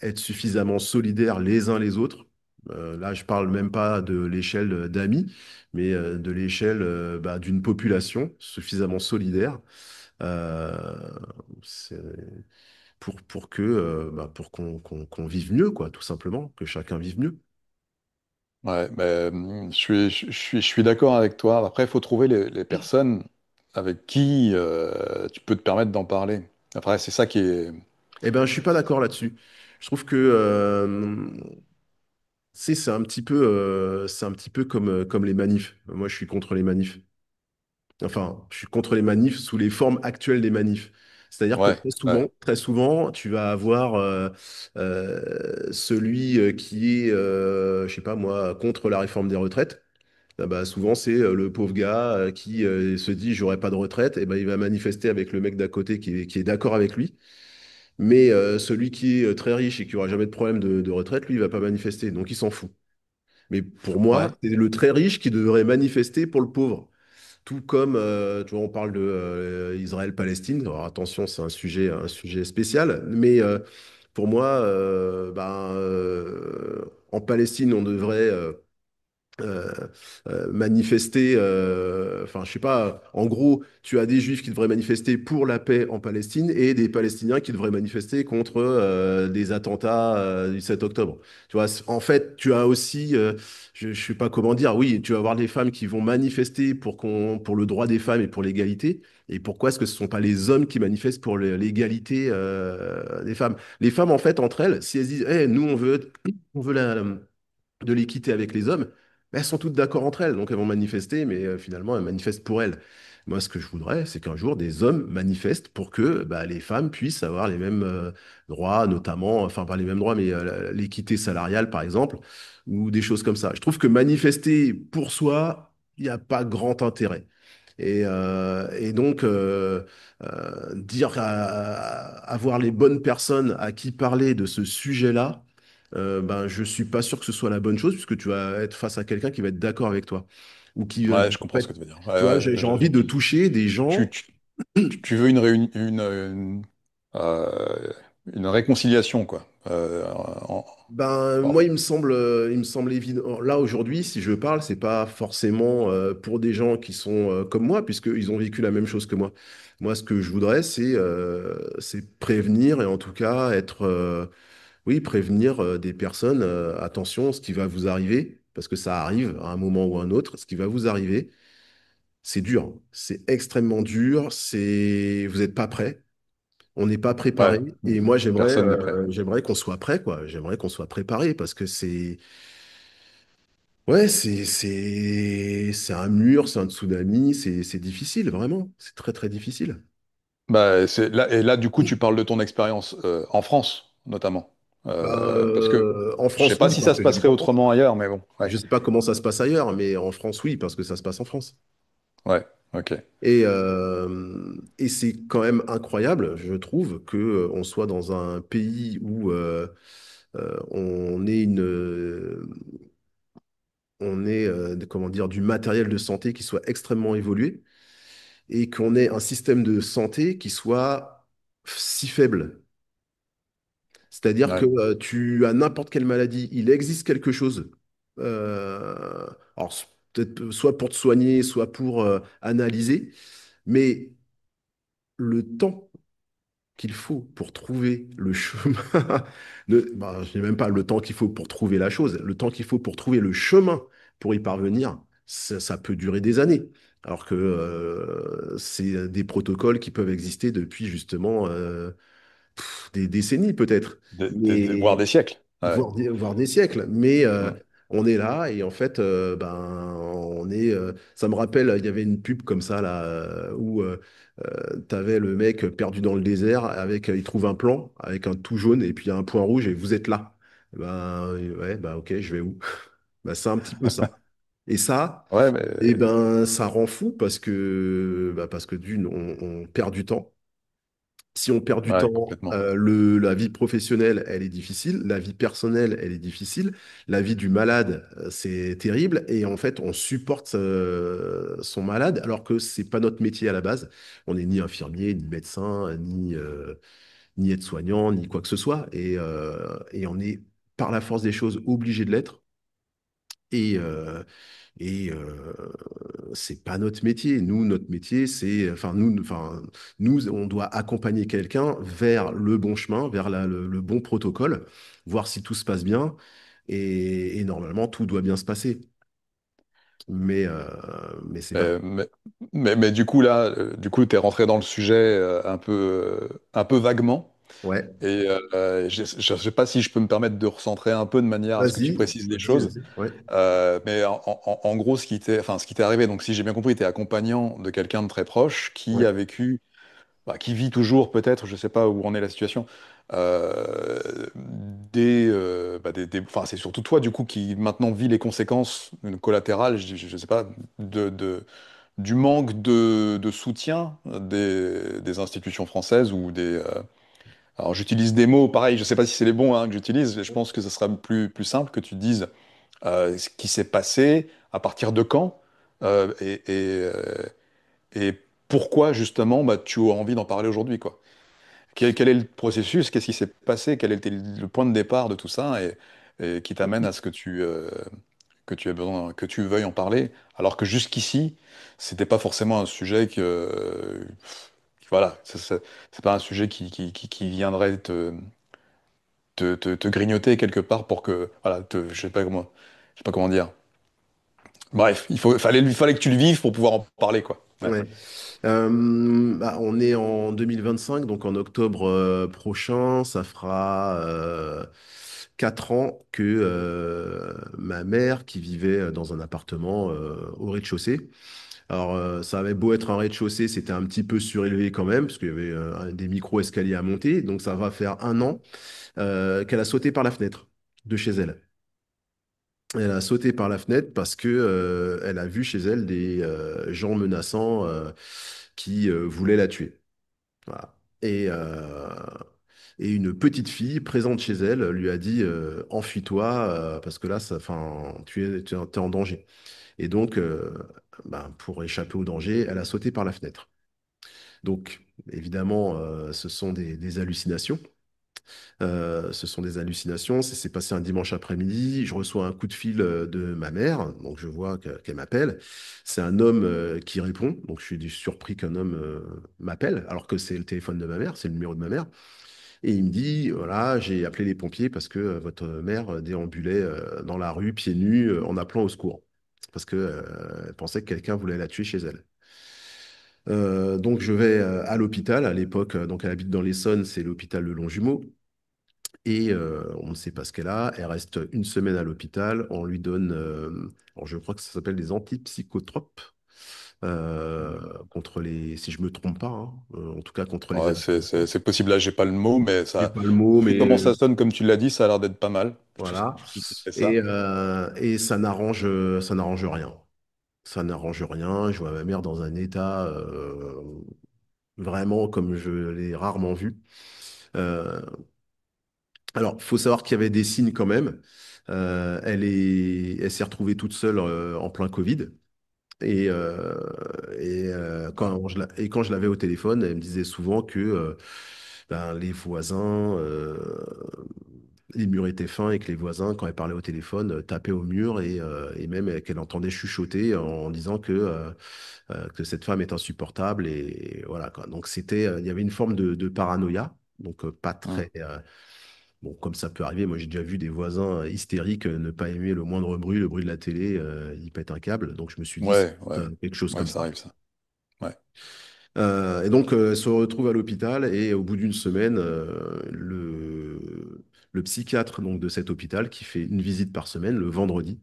être suffisamment solidaires les uns les autres. Là, je parle même pas de l'échelle d'amis, mais de l'échelle bah, d'une population suffisamment solidaire euh, c'est- pour que bah, pour qu'on vive mieux, quoi, tout simplement, que chacun vive mieux. Ouais, je suis d'accord avec toi. Après, il faut trouver les personnes avec qui tu peux te permettre d'en parler. Après, c'est ça qui est. Eh ben, je suis pas d'accord là-dessus. Je trouve que c'est un petit peu comme les manifs. Moi, je suis contre les manifs. Enfin, je suis contre les manifs sous les formes actuelles des manifs. C'est-à-dire que Ouais, ouais, très souvent, tu vas avoir celui qui est, je sais pas moi, contre la réforme des retraites. Ah bah, souvent, c'est le pauvre gars qui se dit j'aurai pas de retraite, et ben il va manifester avec le mec d'à côté qui est d'accord avec lui. Mais celui qui est très riche et qui aura jamais de problème de retraite, lui, il va pas manifester, donc il s'en fout. Mais pour moi, ouais. c'est le très riche qui devrait manifester pour le pauvre. Tout comme, tu vois, on parle de Israël-Palestine. Alors attention, c'est un sujet spécial, mais pour moi, en Palestine, on devrait euh, manifester, enfin, je sais pas, en gros, tu as des Juifs qui devraient manifester pour la paix en Palestine et des Palestiniens qui devraient manifester contre des attentats du 7 octobre. Tu vois, en fait, tu as aussi, je sais pas comment dire, oui, tu vas avoir des femmes qui vont manifester pour le droit des femmes et pour l'égalité. Et pourquoi est-ce que ce ne sont pas les hommes qui manifestent pour l'égalité des femmes? Les femmes, en fait, entre elles, si elles disent, Eh, nous, on veut de l'équité avec les hommes, ben, elles sont toutes d'accord entre elles, donc elles vont manifester, mais finalement, elles manifestent pour elles. Moi, ce que je voudrais, c'est qu'un jour, des hommes manifestent pour que bah, les femmes puissent avoir les mêmes droits, notamment, enfin, pas les mêmes droits, mais l'équité salariale, par exemple, ou des choses comme ça. Je trouve que manifester pour soi, il n'y a pas grand intérêt. Et donc, avoir les bonnes personnes à qui parler de ce sujet-là, ben, je suis pas sûr que ce soit la bonne chose, puisque tu vas être face à quelqu'un qui va être d'accord avec toi. Ou qui, Ouais, je en comprends ce que fait, tu veux dire. Ouais, tu vois, ouais, j'ai envie de toucher des tu, gens. tu- tu veux une réconciliation, quoi. Ben, En- moi, il me semble évident. Là, aujourd'hui, si je parle, c'est pas forcément pour des gens qui sont comme moi, puisqu'ils ont vécu la même chose que moi. Moi, ce que je voudrais, c'est prévenir et en tout cas oui, prévenir des personnes, attention, ce qui va vous arriver, parce que ça arrive à un moment ou à un autre, ce qui va vous arriver, c'est dur, c'est extrêmement dur, vous n'êtes pas prêt, on n'est pas ouais, préparé, et moi personne n'est prêt. j'aimerais qu'on soit prêt, quoi, j'aimerais qu'on soit préparé, parce que ouais, c'est un mur, c'est un tsunami, c'est difficile, vraiment, c'est très très difficile. Bah, et là, du coup, tu parles de ton expérience en France, notamment. Parce que En je sais France, pas oui, si parce ça se que j'habite passerait en France. autrement ailleurs, mais bon. Ouais, Je sais pas comment ça se passe ailleurs, mais en France, oui, parce que ça se passe en France. ouais, ok. Et c'est quand même incroyable, je trouve, que on soit dans un pays où on ait comment dire, du matériel de santé qui soit extrêmement évolué et qu'on ait un système de santé qui soit si faible. C'est-à-dire que Ouais. tu as n'importe quelle maladie, il existe quelque chose. euh, alors, peut-être soit pour te soigner, soit pour analyser, mais le temps qu'il faut pour trouver le chemin, je n'ai même pas le temps qu'il faut pour trouver la chose, le temps qu'il faut pour trouver le chemin pour y parvenir, ça peut durer des années. Alors que c'est des protocoles qui peuvent exister depuis justement des décennies peut-être, Voire mais des siècles. Ouais. voire des siècles. Mais Mm. on est là et en fait, ça me rappelle, il y avait une pub comme ça là où t'avais le mec perdu dans le désert avec, il trouve un plan avec un tout jaune et puis il y a un point rouge et vous êtes là. Ouais, bah ok, je vais où? Bah, c'est un petit peu ça. Et ça, Ouais, eh mais ben, ça rend fou parce que d'une, on perd du temps. Si on perd du ouais, temps, complètement. la vie professionnelle, elle est difficile, la vie personnelle, elle est difficile, la vie du malade, c'est terrible, et en fait, on supporte son malade alors que c'est pas notre métier à la base. On n'est ni infirmier, ni médecin, ni aide-soignant, ni quoi que ce soit, et on est par la force des choses obligé de l'être. Et, c'est pas notre métier. Nous, notre métier, nous, on doit accompagner quelqu'un vers le bon chemin, vers le bon protocole, voir si tout se passe bien. Et normalement, tout doit bien se passer. Mais c'est pas. Euh, mais, mais du coup, là, tu es rentré dans le sujet un peu vaguement. Ouais. Et je ne sais pas si je peux me permettre de recentrer un peu de manière à ce que tu Vas-y, précises les vas-y, choses. vas-y. Ouais. Mais en gros, ce qui t'est arrivé, donc si j'ai bien compris, tu es accompagnant de quelqu'un de très proche qui Ouais. a vécu, qui vit toujours peut-être, je sais pas où en est la situation, euh, enfin, c'est surtout toi du coup qui maintenant vit les conséquences collatérales, je sais pas, du manque de soutien des institutions françaises ou alors j'utilise des mots, pareil, je sais pas si c'est les bons hein, que j'utilise, je pense que ce sera plus simple que tu dises ce qui s'est passé, à partir de quand, Et pourquoi justement bah, tu as envie d'en parler aujourd'hui, quoi. Quel est le processus? Qu'est-ce qui s'est passé? Quel était le point de départ de tout ça et qui t'amène à ce que tu aies besoin, que tu veuilles en parler, alors que jusqu'ici, c'était pas forcément un sujet voilà, c'est pas un sujet qui viendrait te grignoter quelque part pour que, voilà, je sais pas comment dire. Bref, il fallait que tu le vives pour pouvoir en parler, quoi. Ouais. Ouais. Bah, on est en 2025, donc en octobre prochain, ça fera 4 ans que ma mère, qui vivait dans un appartement au rez-de-chaussée. Alors, ça avait beau être un rez-de-chaussée, c'était un petit peu surélevé quand même, parce qu'il y avait des micro-escaliers à monter. Donc, ça va faire 1 an qu'elle a sauté par la fenêtre de chez elle. Elle a sauté par la fenêtre parce que elle a vu chez elle des gens menaçants qui voulaient la tuer. Voilà. Et une petite fille présente chez elle lui a dit enfuis-toi parce que là, enfin, t'es en danger. Et donc, ben, pour échapper au danger, elle a sauté par la fenêtre. Donc, évidemment, ce sont des hallucinations. Ce sont des hallucinations. Ça s'est passé un dimanche après-midi. Je reçois un coup de fil de ma mère. Donc, je vois qu'elle m'appelle. C'est un homme qui répond. Donc, je suis surpris qu'un homme m'appelle, alors que c'est le téléphone de ma mère, c'est le numéro de ma mère. Et il me dit, voilà, j'ai appelé les pompiers parce que votre mère déambulait dans la rue pieds nus en appelant au secours. Parce que, elle pensait que quelqu'un voulait la tuer chez elle. Donc je vais à l'hôpital à l'époque, donc elle habite dans l'Essonne, c'est l'hôpital de Longjumeau. Et on ne sait pas ce qu'elle a. Elle reste une semaine à l'hôpital. On lui donne, alors je crois que ça s'appelle des antipsychotropes contre les, si je me trompe pas, hein, en tout cas contre les Ouais, hallucinations. c'est possible, là, j'ai pas le mot, mais J'ai ça, pas le mot, vu comment mais ça sonne, comme tu l'as dit, ça a l'air d'être pas mal. voilà. Si tu fais Et, ça. ça n'arrange rien. Ça n'arrange rien. Je vois ma mère dans un état vraiment comme je l'ai rarement vu. Euh, alors, il faut savoir qu'il y avait des signes quand même. Elle s'est retrouvée toute seule en plein Covid. Et quand je l'avais au téléphone, elle me disait souvent que ben, les voisins, les murs étaient fins et que les voisins, quand elle parlait au téléphone, tapaient au mur et même qu'elle entendait chuchoter en disant que cette femme est insupportable. Et voilà, quoi. Donc, il y avait une forme de paranoïa. Donc, pas Hum. très. Bon, comme ça peut arriver, moi j'ai déjà vu des voisins hystériques ne pas aimer le bruit de la télé, ils pètent un câble. Donc je me suis dit, c'est Ouais, ouais, quelque chose ouais, comme ça ça. arrive, ça. Ouais. Et donc elle se retrouve à l'hôpital et au bout d'une semaine, le psychiatre donc, de cet hôpital qui fait une visite par semaine le vendredi,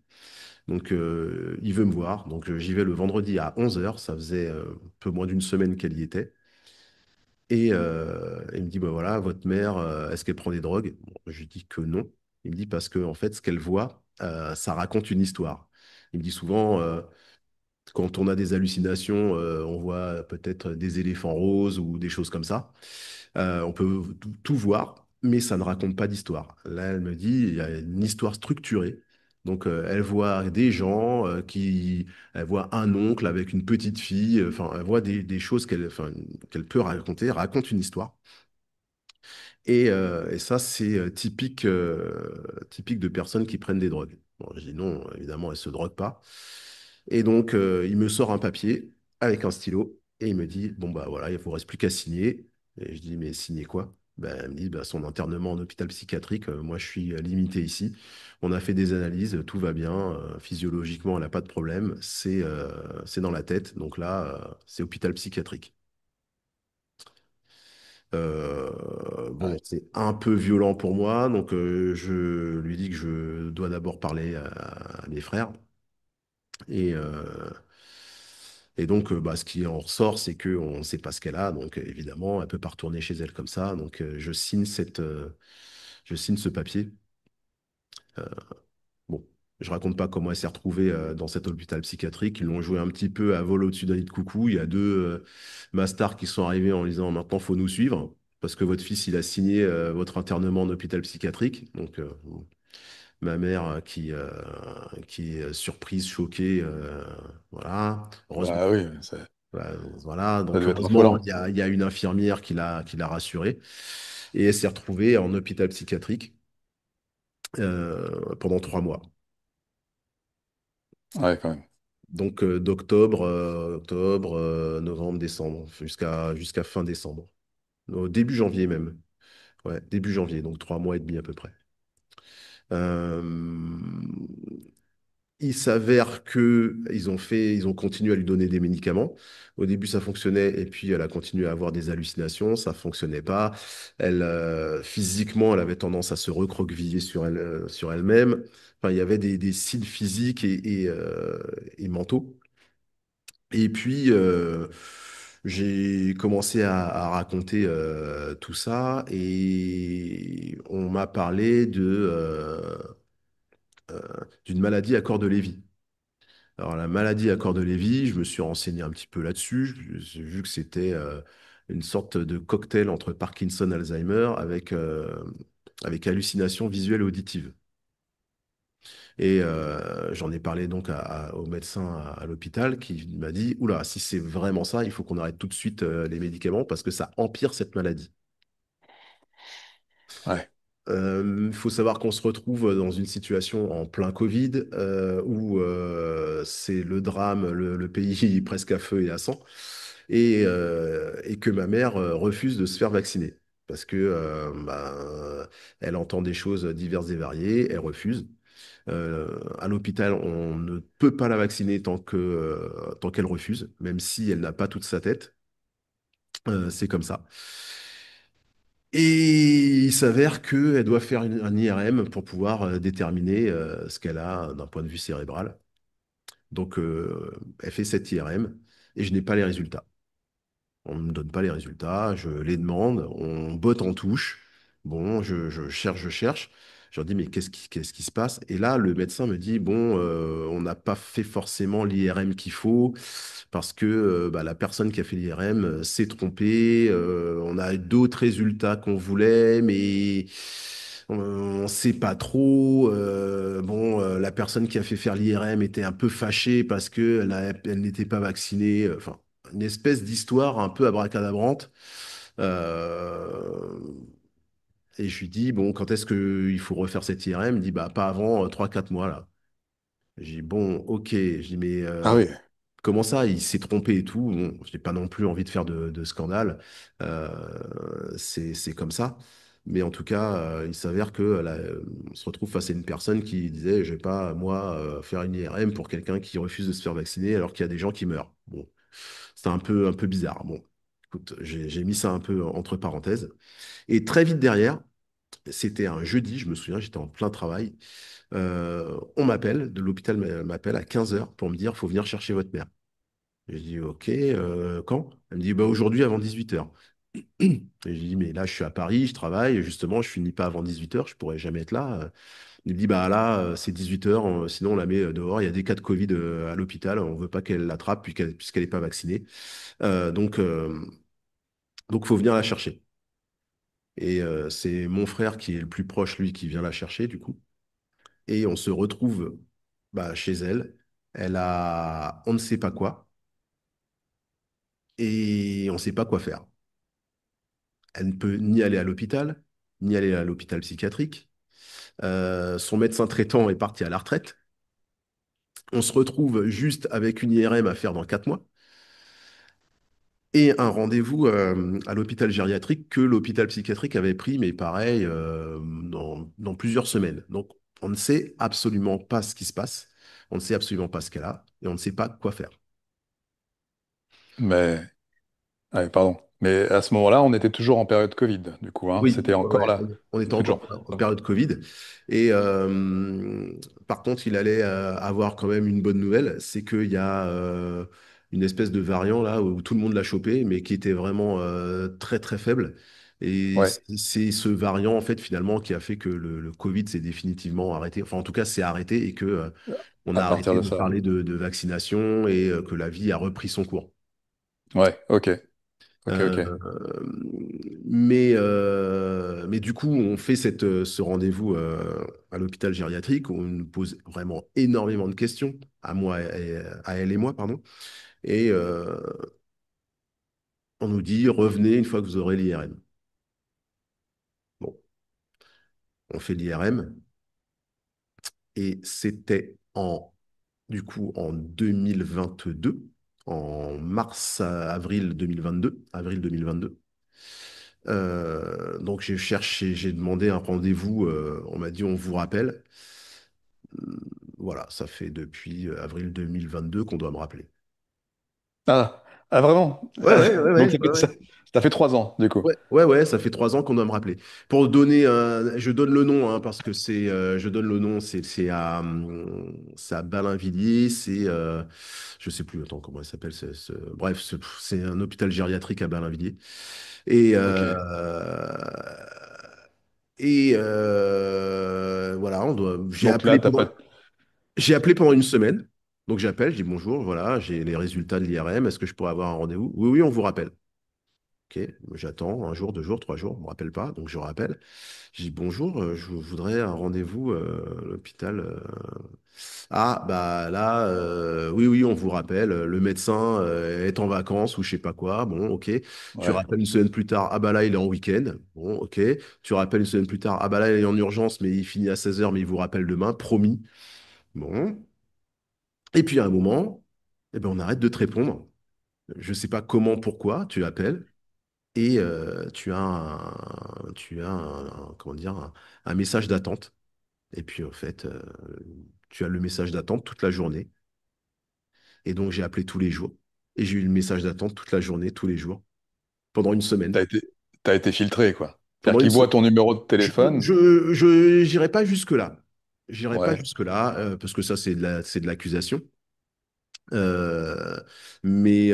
donc il veut me voir. Donc j'y vais le vendredi à 11 heures. Ça faisait un peu moins d'une semaine qu'elle y était. Et il me dit, bah voilà, votre mère, est-ce qu'elle prend des drogues? Bon, je lui dis que non. Il me dit parce que en fait, ce qu'elle voit, ça raconte une histoire. Il me dit souvent, quand on a des hallucinations, on voit peut-être des éléphants roses ou des choses comme ça. On peut tout voir, mais ça ne raconte pas d'histoire. Là, elle me dit, il y a une histoire structurée. Donc, elle voit des gens elle voit un oncle avec une petite fille. Enfin, elle voit des choses qu'elle peut raconter, raconte une histoire. Et ça, c'est typique de personnes qui prennent des drogues. Bon, je dis non, évidemment, elle ne se drogue pas. Et donc, il me sort un papier avec un stylo et il me dit, bon, bah voilà, il ne vous reste plus qu'à signer. Et je dis, mais signer quoi? Ben, elle me dit, bah, son internement en hôpital psychiatrique, moi je suis limité ici. On a fait des analyses, tout va bien, physiologiquement, elle n'a pas de problème, c'est dans la tête. Donc là, c'est hôpital psychiatrique. Bon, Ouais. c'est un peu violent pour moi, donc je lui dis que je dois d'abord parler à mes frères. Et, euh, et donc, bah, ce qui en ressort, c'est qu'on ne sait pas ce qu'elle a, donc évidemment, elle ne peut pas retourner chez elle comme ça. Donc, je signe ce papier. Euh, bon, je raconte pas comment elle s'est retrouvée dans cet hôpital psychiatrique. Ils l'ont joué un petit peu à vol au-dessus d'un nid de coucou. Il y a deux mastards qui sont arrivés en disant maintenant, faut nous suivre parce que votre fils, il a signé votre internement en hôpital psychiatrique. Donc, bon, ma mère qui est surprise, choquée. Voilà. Heureusement. Bah oui, Voilà. ça Donc, devait être heureusement, affolant. il y a une infirmière qui l'a rassurée. Et elle s'est retrouvée en hôpital psychiatrique pendant 3 mois. Ouais, quand même. Donc, novembre, décembre, jusqu'à fin décembre. Au début janvier même. Ouais, début janvier, donc 3 mois et demi à peu près. Euh, il s'avère que ils ont continué à lui donner des médicaments. Au début, ça fonctionnait, et puis elle a continué à avoir des hallucinations. Ça fonctionnait pas. Physiquement, elle avait tendance à se recroqueviller sur elle-même. Enfin, il y avait des signes physiques et mentaux. Et puis, j'ai commencé à raconter tout ça, et on m'a parlé d'une maladie à corps de Lévy. Alors, la maladie à corps de Lévy, je me suis renseigné un petit peu là-dessus. J'ai vu que c'était une sorte de cocktail entre Parkinson et Alzheimer avec hallucination visuelle et auditive. Et j'en ai parlé donc au médecin à l'hôpital qui m'a dit, oula, si c'est vraiment ça, il faut qu'on arrête tout de suite les médicaments parce que ça empire cette maladie. Ouais. Il faut savoir qu'on se retrouve dans une situation en plein Covid où c'est le drame, le pays est presque à feu et à sang, et que ma mère refuse de se faire vacciner parce que elle entend des choses diverses et variées, elle refuse. À l'hôpital, on ne peut pas la vacciner tant qu'elle refuse, même si elle n'a pas toute sa tête. C'est comme ça. Et il s'avère qu'elle doit faire un IRM pour pouvoir déterminer ce qu'elle a d'un point de vue cérébral. Donc, elle fait cet IRM et je n'ai pas les résultats. On ne me donne pas les résultats, je les demande, on botte en touche. Bon, je cherche, je cherche. Je leur dis, mais qu'est-ce qui se passe? Et là, le médecin me dit, bon, on n'a pas fait forcément l'IRM qu'il faut parce que la personne qui a fait l'IRM s'est trompée. On a d'autres résultats qu'on voulait, mais on ne sait pas trop. Bon, la personne qui a fait faire l'IRM était un peu fâchée parce qu'elle n'était pas vaccinée. Enfin, une espèce d'histoire un peu abracadabrante. Euh, et je lui dis, bon, quand est-ce qu'il faut refaire cette IRM? Il me dit, bah, pas avant 3-4 mois, là. J'ai dit, bon, ok. Je dis, mais Ah oui. comment ça? Il s'est trompé et tout. Bon, je n'ai pas non plus envie de faire de scandale. C'est comme ça. Mais en tout cas, il s'avère que on se retrouve face à une personne qui disait, je vais pas, moi, faire une IRM pour quelqu'un qui refuse de se faire vacciner alors qu'il y a des gens qui meurent. Bon, c'était un peu bizarre. Bon, écoute, j'ai mis ça un peu entre parenthèses. Et très vite derrière, c'était un jeudi, je me souviens, j'étais en plein travail. On m'appelle, de l'hôpital m'appelle à 15 heures pour me dire, faut venir chercher votre mère. Je dis, ok, quand? Elle me dit, bah, aujourd'hui avant 18 heures. Et je dis, mais là, je suis à Paris, je travaille, justement, je finis pas avant 18 heures, je pourrais jamais être là. Il me dit, bah là, c'est 18 heures, sinon on la met dehors. Il y a des cas de Covid à l'hôpital, on veut pas qu'elle l'attrape puisqu'elle n'est pas vaccinée. Euh, donc, euh, donc, faut venir la chercher. Et c'est mon frère qui est le plus proche, lui, qui vient la chercher, du coup. Et on se retrouve chez elle. Elle a on ne sait pas quoi et on ne sait pas quoi faire. Elle ne peut ni aller à l'hôpital, ni aller à l'hôpital psychiatrique. Son médecin traitant est parti à la retraite. On se retrouve juste avec une IRM à faire dans 4 mois et un rendez-vous à l'hôpital gériatrique que l'hôpital psychiatrique avait pris, mais pareil, dans plusieurs semaines. Donc, on ne sait absolument pas ce qui se passe, on ne sait absolument pas ce qu'elle a et on ne sait pas quoi faire. Mais, ouais, pardon. Mais à ce moment-là, on était toujours en période Covid, du coup, hein. Oui, C'était ouais, encore ouais, là. on était On fait encore toujours. en période Covid. Et par contre, il allait avoir quand même une bonne nouvelle, c'est qu'il y a une espèce de variant là où tout le monde l'a chopé, mais qui était vraiment très très faible. Et Ouais. c'est ce variant en fait finalement qui a fait que le Covid s'est définitivement arrêté. Enfin, en tout cas, c'est arrêté et que on À a partir arrêté de de ça. parler de vaccination et que la vie a repris son cours. Ouais, ok. Ok, Euh, ok. mais du coup, on fait ce rendez-vous à l'hôpital gériatrique où on nous pose vraiment énormément de questions, à moi à elle et moi, pardon. Et on nous dit, revenez une fois que vous aurez l'IRM. Bon, on fait l'IRM et c'était du coup, en 2022, en mars à avril 2022, avril 2022. Donc j'ai cherché, j'ai demandé un rendez-vous, on m'a dit on vous rappelle. Voilà, ça fait depuis avril 2022 qu'on doit me rappeler. Ah, ah vraiment? Ouais, ouais, ouais, Donc ouais, ouais, ouais. ça fait 3 ans, du coup. Ouais, ouais, ouais, ça fait 3 ans qu'on doit me rappeler. Pour donner je donne le nom, hein, parce que je donne le nom, c'est à Ballainvilliers, je sais plus, attends, comment il s'appelle, bref, c'est un hôpital gériatrique à Ballainvilliers. Et, Ok. voilà, Donc là, t'as pas. j'ai appelé pendant une semaine. Donc j'appelle, je dis bonjour, voilà, j'ai les résultats de l'IRM, est-ce que je pourrais avoir un rendez-vous? Oui, oui, on vous rappelle. Ok, j'attends un jour, 2 jours, 3 jours, on ne me rappelle pas, donc je rappelle. Je dis bonjour, je voudrais un rendez-vous à l'hôpital. Ah, bah là, oui, oui, on vous rappelle, le médecin est en vacances ou je sais pas quoi. Bon, ok. Tu Ouais. rappelles une semaine plus tard, ah bah là, il est en week-end. Bon, ok. Tu rappelles une semaine plus tard, ah bah là, il est en urgence, mais il finit à 16 heures, mais il vous rappelle demain, promis. Bon. Et puis à un moment, eh ben, on arrête de te répondre. Je sais pas comment, pourquoi, tu appelles. Et comment dire, un message d'attente. Et puis, en fait, tu as le message d'attente toute la journée. Et donc, j'ai appelé tous les jours. Et j'ai eu le message d'attente toute la journée, tous les jours, pendant une T'as semaine. été, t'as été filtré, quoi. C'est-à-dire Pendant une qu'ils voient semaine. ton numéro de téléphone. J'irai pas jusque-là. J'irai pas Ouais. jusque-là, parce que ça, c'est de l'accusation. Euh, mais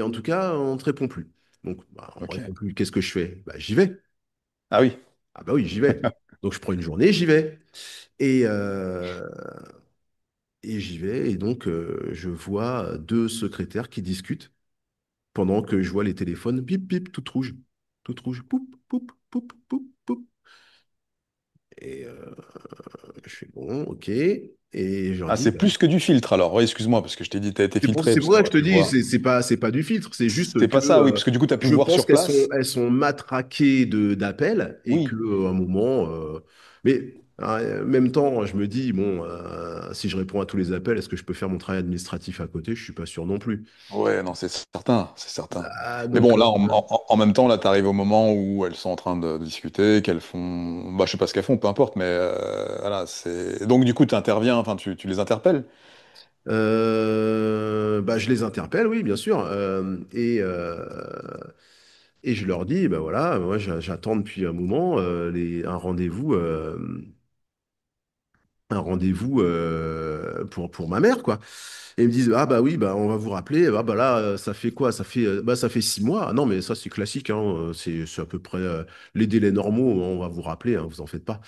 en tout cas, on ne te répond plus. Donc, bah, on ne me Ok. répond plus. Qu'est-ce que je fais? Bah, j'y vais. Ah oui. Ah bah oui, j'y vais. Donc je prends une journée, j'y vais. Et, j'y vais. Et donc je vois deux secrétaires qui discutent pendant que je vois les téléphones, bip, bip, tout rouge. Tout rouge. Poup, poup, poup, poup, poup. Et je fais bon, ok. Et je leur Ah, dis, c'est bah, plus que du filtre alors. Ouais, excuse-moi, parce que je t'ai dit t'as été filtré, c'est parce pour qu'on ça que je aurait te pu dis, voir. c'est pas du filtre, c'est juste C'est que pas ça, oui, parce que du coup, t'as pu je voir pense sur place. elles sont matraquées d'appels et que Oui. à un moment, mais en même temps, je me dis, bon, si je réponds à tous les appels, est-ce que je peux faire mon travail administratif à côté? Je suis pas sûr non plus. Ouais, non, c'est certain, c'est certain. Ah, Mais donc, bon, là, en même temps, là, t'arrives au moment où elles sont en train de discuter, qu'elles font, bah, je sais pas ce qu'elles font, peu importe, mais voilà, c'est. Donc, du coup, tu interviens, enfin, tu les interpelles. bah, je les interpelle, oui, bien sûr, et je leur dis, bah voilà, moi j'attends depuis un moment un rendez-vous pour ma mère, quoi. Et ils me disent, ah bah oui, bah on va vous rappeler. Ah bah là, ça fait quoi? Ça fait 6 mois. Ah non, mais ça c'est classique, hein, c'est à peu près les délais normaux. On va vous rappeler, hein, vous en faites pas.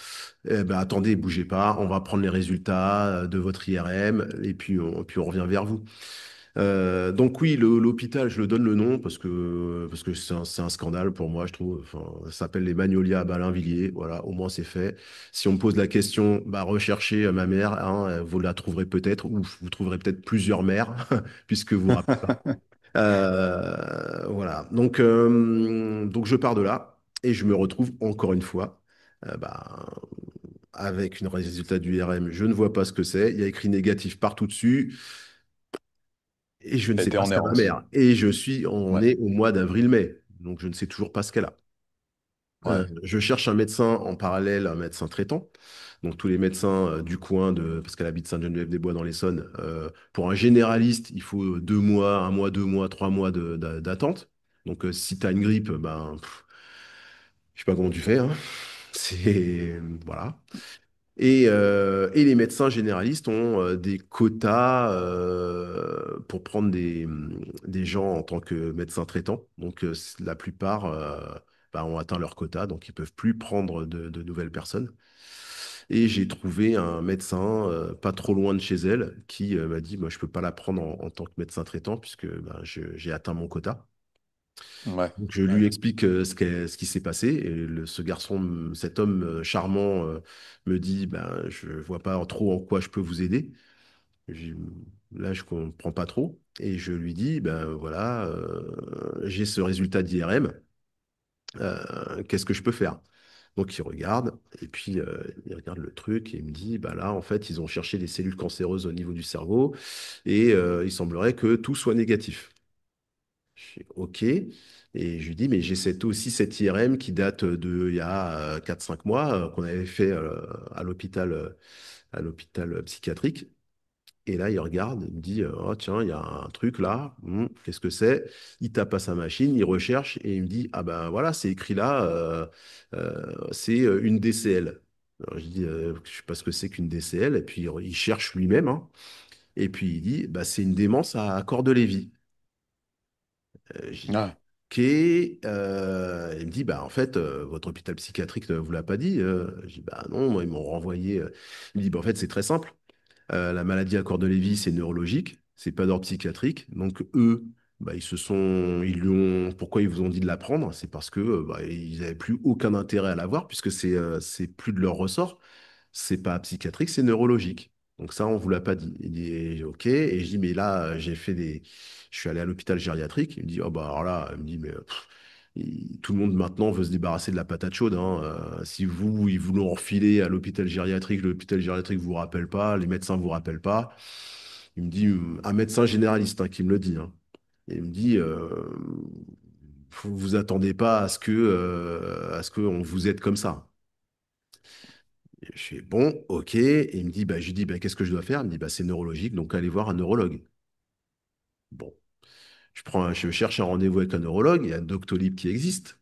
Eh ben attendez, bougez pas. On va prendre les résultats de votre IRM et puis on revient vers vous. Donc oui, l'hôpital, je le donne le nom parce que c'est un scandale pour moi, je trouve. Enfin, ça s'appelle les Magnolias à Ballainvilliers. Voilà, au moins c'est fait. Si on me pose la question, bah recherchez ma mère, hein, vous la trouverez peut-être, ou vous trouverez peut-être plusieurs mères, puisque vous vous rappelez pas. Voilà. Donc je pars de là et je me retrouve encore une fois. Bah, avec une résultat du IRM, je ne vois pas ce que c'est. Il y a écrit négatif partout dessus. Et je ne Elle sais était pas en ce qu'a ma errance. mère. Et on Ouais, est au mois d'avril-mai. Donc, je ne sais toujours pas ce qu'elle a. ouais. Je cherche un médecin en parallèle, un médecin traitant. Donc, tous les médecins du coin, parce qu'elle habite Sainte-Geneviève-des-Bois dans l'Essonne, pour un généraliste, il faut 2 mois, 1 mois, 2 mois, 3 mois d'attente. Donc, si tu as une grippe, ben, je sais pas comment tu fais, hein. C'est, voilà. Et les médecins généralistes ont des quotas pour prendre des gens en tant que médecins traitants. Donc, la plupart bah, ont atteint leur quota, donc ils peuvent plus prendre de nouvelles personnes. Et j'ai trouvé un médecin pas trop loin de chez elle qui m'a dit, moi, je peux pas la prendre en tant que médecin traitant puisque bah, j'ai atteint mon quota. Ouais. Donc, je Ouais. lui explique ce qui s'est passé. Et ce garçon, cet homme charmant, me dit, ben, je vois pas trop en quoi je peux vous aider. J'ai- Là, je comprends pas trop. Et je lui dis, ben voilà, j'ai ce résultat d'IRM. Qu'est-ce que je peux faire? Donc il regarde, et puis il regarde le truc, et il me dit, bah là, en fait, ils ont cherché des cellules cancéreuses au niveau du cerveau, et il semblerait que tout soit négatif. Je fais, OK. Et je lui dis, mais j'ai aussi cette IRM qui date de il y a 4-5 mois, qu'on avait fait à l'hôpital psychiatrique. Et là, il regarde, il me dit, oh tiens, il y a un truc là, qu'est-ce que c'est? Il tape à sa machine, il recherche et il me dit, ah ben voilà, c'est écrit là, c'est une DCL. Alors je dis, je sais pas ce que c'est qu'une DCL, et puis il cherche lui-même, hein. Et puis il dit, bah, c'est une démence à corps de Lévy. J'ai dit, Ouais. ok. Il me dit, bah en fait, votre hôpital psychiatrique ne vous l'a pas dit. Je dis, bah non, moi, ils m'ont renvoyé. Il me dit, bah en fait, c'est très simple. La maladie à corps de Lévy, c'est neurologique, c'est pas d'ordre psychiatrique. Donc eux, bah, ils lui ont, pourquoi ils vous ont dit de la prendre? C'est parce que bah, ils n'avaient plus aucun intérêt à l'avoir puisque c'est plus de leur ressort. C'est pas psychiatrique, c'est neurologique. Donc ça, on vous l'a pas dit. Il dit OK. Et je dis mais là, je suis allé à l'hôpital gériatrique. Il me dit oh bah alors là, il me dit mais tout le monde maintenant veut se débarrasser de la patate chaude, hein. Si ils vous l'ont refilé à l'hôpital gériatrique vous rappelle pas, les médecins vous rappellent pas. Il me dit un médecin généraliste hein, qui me le dit, hein. Et il me dit vous vous attendez pas à ce que on vous aide comme ça. Et je fais bon, ok. Et il me dit, bah, je lui dis, bah, qu'est-ce que je dois faire? Il me dit, bah, c'est neurologique, donc allez voir un neurologue. Bon, je cherche un rendez-vous avec un neurologue, il y a Doctolib qui existe.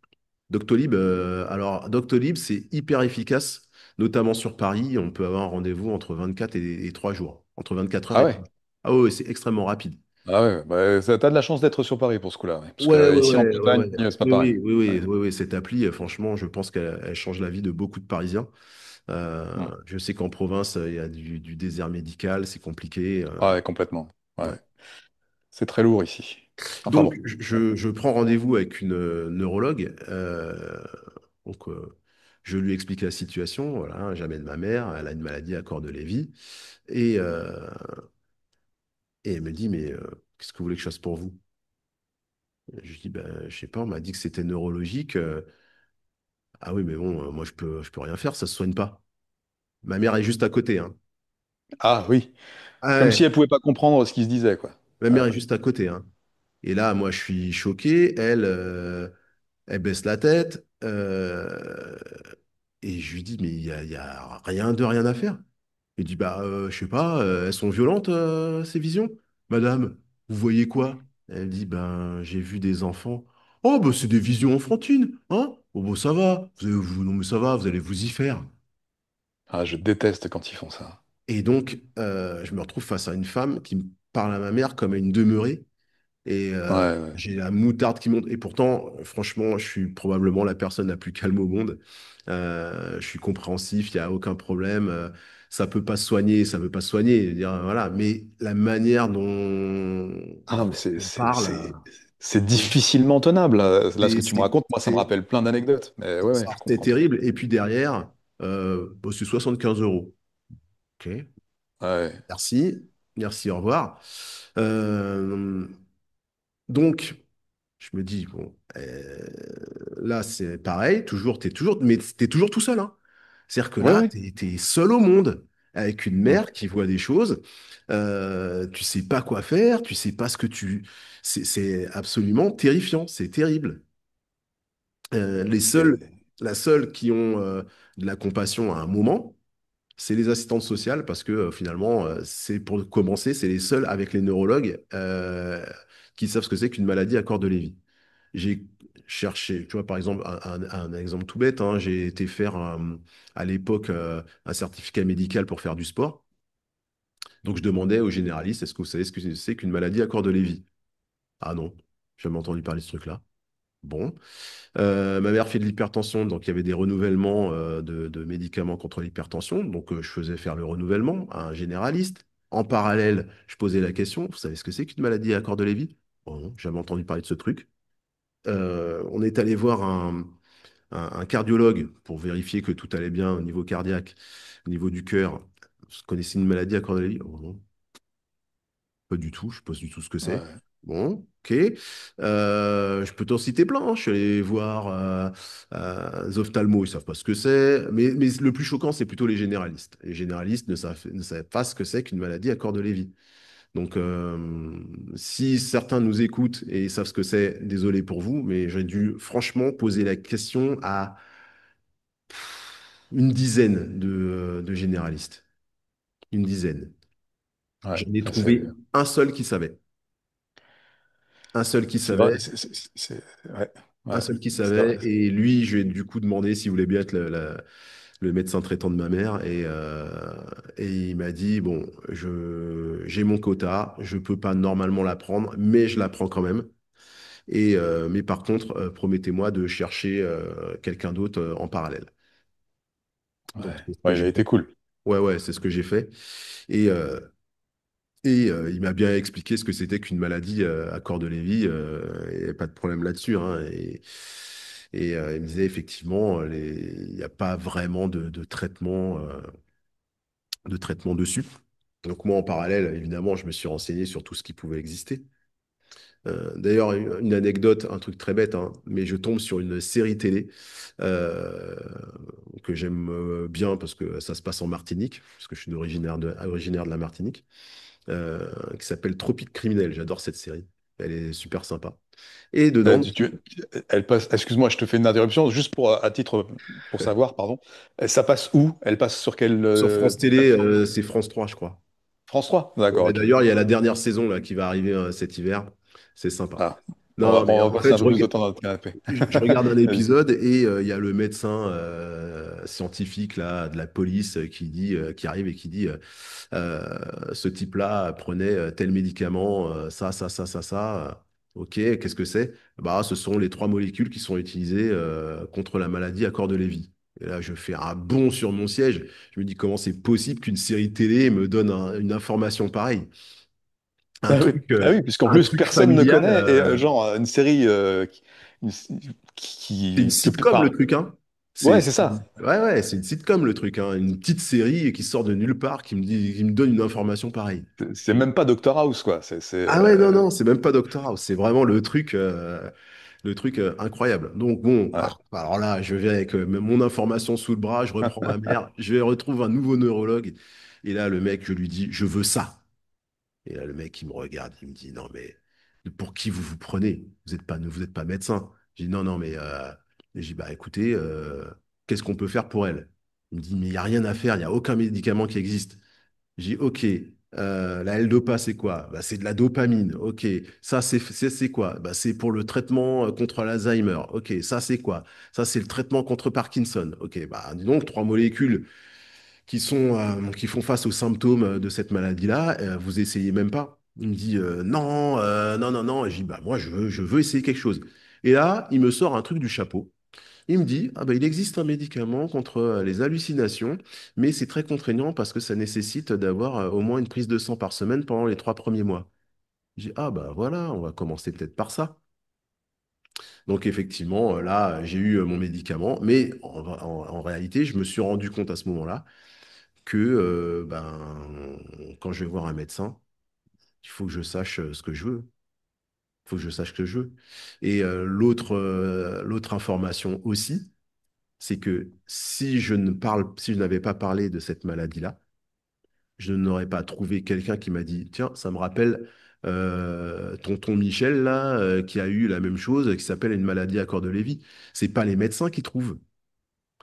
Doctolib, alors Doctolib, c'est hyper efficace, notamment sur Paris. On peut avoir un rendez-vous entre 24 et 3 jours, entre 24 heures Ah et ouais. 3 jours. Ah oui, c'est extrêmement rapide. Ah ouais. Bah, t'as de la chance d'être sur Paris pour ce coup-là, ouais. Parce Ouais, que ouais, ici en ouais, ouais, Bretagne, ouais. c'est pas Oui, pareil. oui, oui, oui, Ouais. oui, oui, cette appli, franchement, je pense qu'elle change la vie de beaucoup de Parisiens. Mm. Je sais qu'en province, il y a du désert médical, c'est compliqué. Ah ouais, complètement. Ouais. Ouais. C'est très lourd ici. Enfin Donc, bon. je prends rendez-vous avec une neurologue. Donc, je lui explique la situation. Voilà, j'amène ma mère, elle a une maladie à corps de Lévy. Et, euh, et elle me dit, mais qu'est-ce que vous voulez que je fasse pour vous? Je lui dis, ben, je sais pas, on m'a dit que c'était neurologique. Ah oui, mais bon, moi, je peux rien faire, ça se soigne pas. Ma mère est juste à côté, hein. Ah oui. Ah Comme si ouais, elle pouvait pas comprendre ce qui se disait, quoi. ma Ouais. mère est juste à côté, hein. Et là, moi, je suis choqué. Elle baisse la tête. Et je lui dis, mais il y a rien à faire. Il dit, bah, je sais pas, elles sont violentes, ces visions. Madame, vous voyez quoi? Elle dit, ben, j'ai vu des enfants. Oh, bah, c'est des visions enfantines, hein? Oh, bah, ça va. Non, mais ça va, vous allez vous y faire. Ah, je déteste quand ils font ça. Et donc, je me retrouve face à une femme qui me parle à ma mère comme à une demeurée. Et Ouais, ouais. j'ai la moutarde qui monte. Et pourtant, franchement, je suis probablement la personne la plus calme au monde. Je suis compréhensif, il n'y a aucun problème. Ça peut pas se soigner, ça peut pas se soigner. Je veux dire, voilà. Mais la manière dont Ah non, mais on parle, c'est difficilement tenable. Là, ce c'est que tu me c'est- racontes, moi, ça me c'est- rappelle plein d'anecdotes. Mais ouais, ouais, je c'est comprends. terrible. Et puis derrière, bah, c'est 75 euros. OK, Ouais. merci. Merci, au revoir. Euh, donc, je me dis, bon, là, c'est pareil, mais t'es toujours tout seul, hein. C'est-à-dire que Ouais, là, ouais. t'es seul au monde, avec une Mm. mère qui voit des choses, tu sais pas quoi faire, tu sais pas ce que tu... C'est absolument terrifiant, c'est terrible. Les seuls, C'est- la seule qui ont de la compassion à un moment, c'est les assistantes sociales, parce que finalement, c'est pour commencer, c'est les seuls avec les neurologues qui savent ce que c'est qu'une maladie à corps de Lévy. J'ai cherché, tu vois, par exemple, un exemple tout bête, hein, j'ai été faire à l'époque un certificat médical pour faire du sport. Donc, je demandais aux généralistes, est-ce que vous savez ce que c'est qu'une maladie à corps de Lévy? Ah non, j'ai jamais entendu parler de ce truc-là. Bon. Ma mère fait de l'hypertension, donc il y avait des renouvellements de médicaments contre l'hypertension. Donc, je faisais faire le renouvellement à un généraliste. En parallèle, je posais la question, vous savez ce que c'est qu'une maladie à corps de Lévy? Oh non, jamais entendu parler de ce truc. On est allé voir un cardiologue pour vérifier que tout allait bien au niveau cardiaque, au niveau du cœur. Vous connaissez une maladie à cœur de la vie? Oh non, pas du tout, je ne sais pas du tout ce que c'est. Ouais, Bon, ok. Je peux t'en citer plein, hein. Je suis allé voir les ophtalmos, ils savent pas ce que c'est. Mais le plus choquant, c'est plutôt les généralistes. Les généralistes ne savent pas ce que c'est qu'une maladie à corps de Lévy. Donc, si certains nous écoutent et savent ce que c'est, désolé pour vous, mais j'ai dû franchement poser la question à une dizaine de généralistes. Une dizaine. ouais. J'en ai Et C'est trouvé un seul qui savait. Un seul qui c'est vrai, savait. ouais, Un ouais. seul qui C'est vrai. savait. Et lui, je lui ai du coup demandé s'il voulait bien être le médecin traitant de ma mère. Et il m'a dit, bon, j'ai mon quota, je peux pas normalement la prendre, mais je la prends quand même. Mais par contre, promettez-moi de chercher quelqu'un d'autre en parallèle. Donc, Ouais. c'est ce que Ouais, il a j'ai été fait. cool. Ouais, ouais, c'est ce que j'ai fait. Et, euh, il m'a bien expliqué ce que c'était qu'une maladie à corps de Lévy. Et pas de problème là-dessus, hein. Il me disait effectivement, il n'y a pas vraiment de traitement dessus. Donc moi, en parallèle, évidemment, je me suis renseigné sur tout ce qui pouvait exister. D'ailleurs, une anecdote, un truc très bête, hein, mais je tombe sur une série télé euh, que j'aime bien parce que ça se passe en Martinique, parce que je suis originaire de la Martinique, qui s'appelle Tropique criminel. J'adore cette série. Elle est super sympa. Et dedans, Elle passe, excuse-moi, je te fais une interruption, juste à titre, pour savoir, pardon. Ça passe où? Elle passe sur quelle sur France Télé, plateforme? c'est France 3, je crois. France 3? D'accord, Ouais, ok. d'ailleurs, il y a la dernière saison là, qui va arriver cet hiver. C'est sympa. Ah, Non, mais on en va passer fait, un peu plus de temps dans notre canapé. je regarde un Vas-y. épisode et il y a le médecin scientifique là, de la police qui arrive et qui dit ce type-là prenait tel médicament, ça, ça, ça, ça, ça. Ok, qu'est-ce que c'est? Bah, ce sont les trois molécules qui sont utilisées contre la maladie à corps de Lévy. Et là, je fais un bond sur mon siège. Je me dis comment c'est possible qu'une série télé me donne une information pareille? Un Ah oui, truc, ah oui, puisqu'en un plus truc personne ne familial. connaît, et genre une série une- C'est une te sitcom le parle. truc, hein. Ouais, c'est ça. Ouais, ouais, c'est une sitcom le truc, hein. Une petite série qui sort de nulle part qui me donne une information pareille. C'est même pas Doctor House, quoi. Ah ouais, non, non, c'est même pas Doctor House, c'est vraiment le truc incroyable. Donc bon, Ouais. alors là, je viens avec mon information sous le bras, je reprends ma mère, je retrouve un nouveau neurologue, et là, le mec, je lui dis, je veux ça. Et là, le mec, il me regarde, il me dit, non, mais pour qui vous vous prenez? Vous êtes pas médecin. J'ai dit, non, non, mais j'ai dit, bah écoutez, qu'est-ce qu'on peut faire pour elle? Il me dit, mais il n'y a rien à faire, il n'y a aucun médicament qui existe. J'ai dit, ok, la L-Dopa, c'est quoi? Bah, c'est de la dopamine. Ok, ça, c'est quoi? Bah, c'est pour le traitement contre l'Alzheimer. Ok, ça, c'est quoi? Ça, c'est le traitement contre Parkinson. Ok, bah, dis donc, trois molécules qui font face aux symptômes de cette maladie-là, vous essayez même pas. Il me dit non, non, non, non. Et je dis bah moi je veux essayer quelque chose. Et là, il me sort un truc du chapeau. Il me dit ah bah il existe un médicament contre les hallucinations, mais c'est très contraignant parce que ça nécessite d'avoir au moins une prise de sang par semaine pendant les 3 premiers mois. Je dis ah bah voilà, on va commencer peut-être par ça. Donc effectivement, là, j'ai eu mon médicament, mais en réalité, je me suis rendu compte à ce moment-là que quand je vais voir un médecin, il faut que je sache ce que je veux. Il faut que je sache ce que je veux. Et l'autre information aussi, c'est que si je n'avais pas parlé de cette maladie-là, je n'aurais pas trouvé quelqu'un qui m'a dit, tiens, ça me rappelle tonton Michel là, qui a eu la même chose, qui s'appelle une maladie à corps de Lévy. C'est pas les médecins qui trouvent.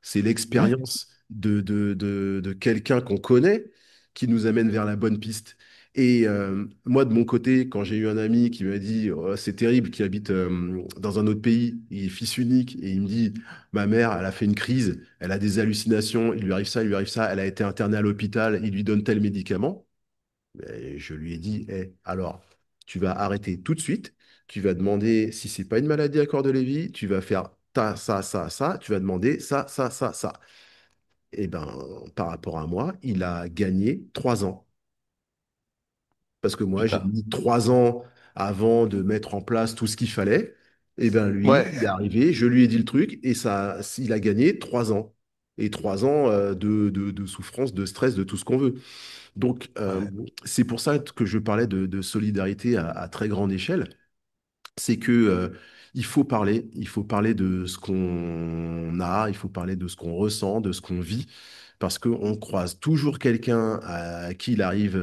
C'est Oui, l'expérience de quelqu'un qu'on connaît qui nous amène vers la bonne piste. Et moi, de mon côté, quand j'ai eu un ami qui m'a dit, oh, c'est terrible, qui habite dans un autre pays, il est fils unique, et il me dit, ma mère, elle a fait une crise, elle a des hallucinations, il lui arrive ça, il lui arrive ça, elle a été internée à l'hôpital, il lui donne tel médicament. Et je lui ai dit, alors, tu vas arrêter tout de suite, tu vas demander si c'est pas une maladie à corps de Lévy, tu vas faire ça, ça, ça, tu vas demander ça, ça, ça, ça. Et ben, par rapport à moi, il a gagné 3 ans. Parce que moi, j'ai putain. mis 3 ans avant de mettre en place tout ce qu'il fallait. Et bien lui, Ouais, il est arrivé, je lui ai dit le truc, et ça, il a gagné 3 ans. Et 3 ans de souffrance, de stress, de tout ce qu'on veut. Donc, ouais, c'est pour ça que je parlais de solidarité à très grande échelle. C'est que il faut parler de ce qu'on a, il faut parler de ce qu'on ressent, de ce qu'on vit, parce qu'on croise toujours quelqu'un à qui il arrive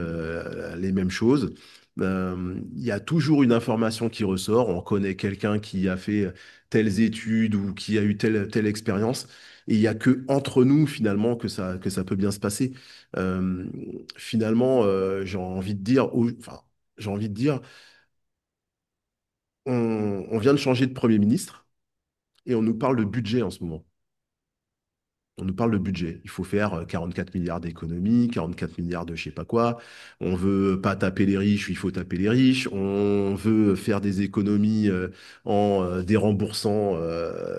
les mêmes choses. Il y a toujours une information qui ressort, on connaît quelqu'un qui a fait telles études ou qui a eu telle expérience, et il n'y a que entre nous finalement que ça peut bien se passer. Euh, Finalement, j'ai envie de dire, enfin, j'ai envie de dire, on vient de changer de Premier ministre et on nous parle de budget en ce moment. On nous parle de budget. Il faut faire 44 milliards d'économies, 44 milliards de je sais pas quoi. On veut pas taper les riches, il faut taper les riches. On veut faire des économies en déremboursant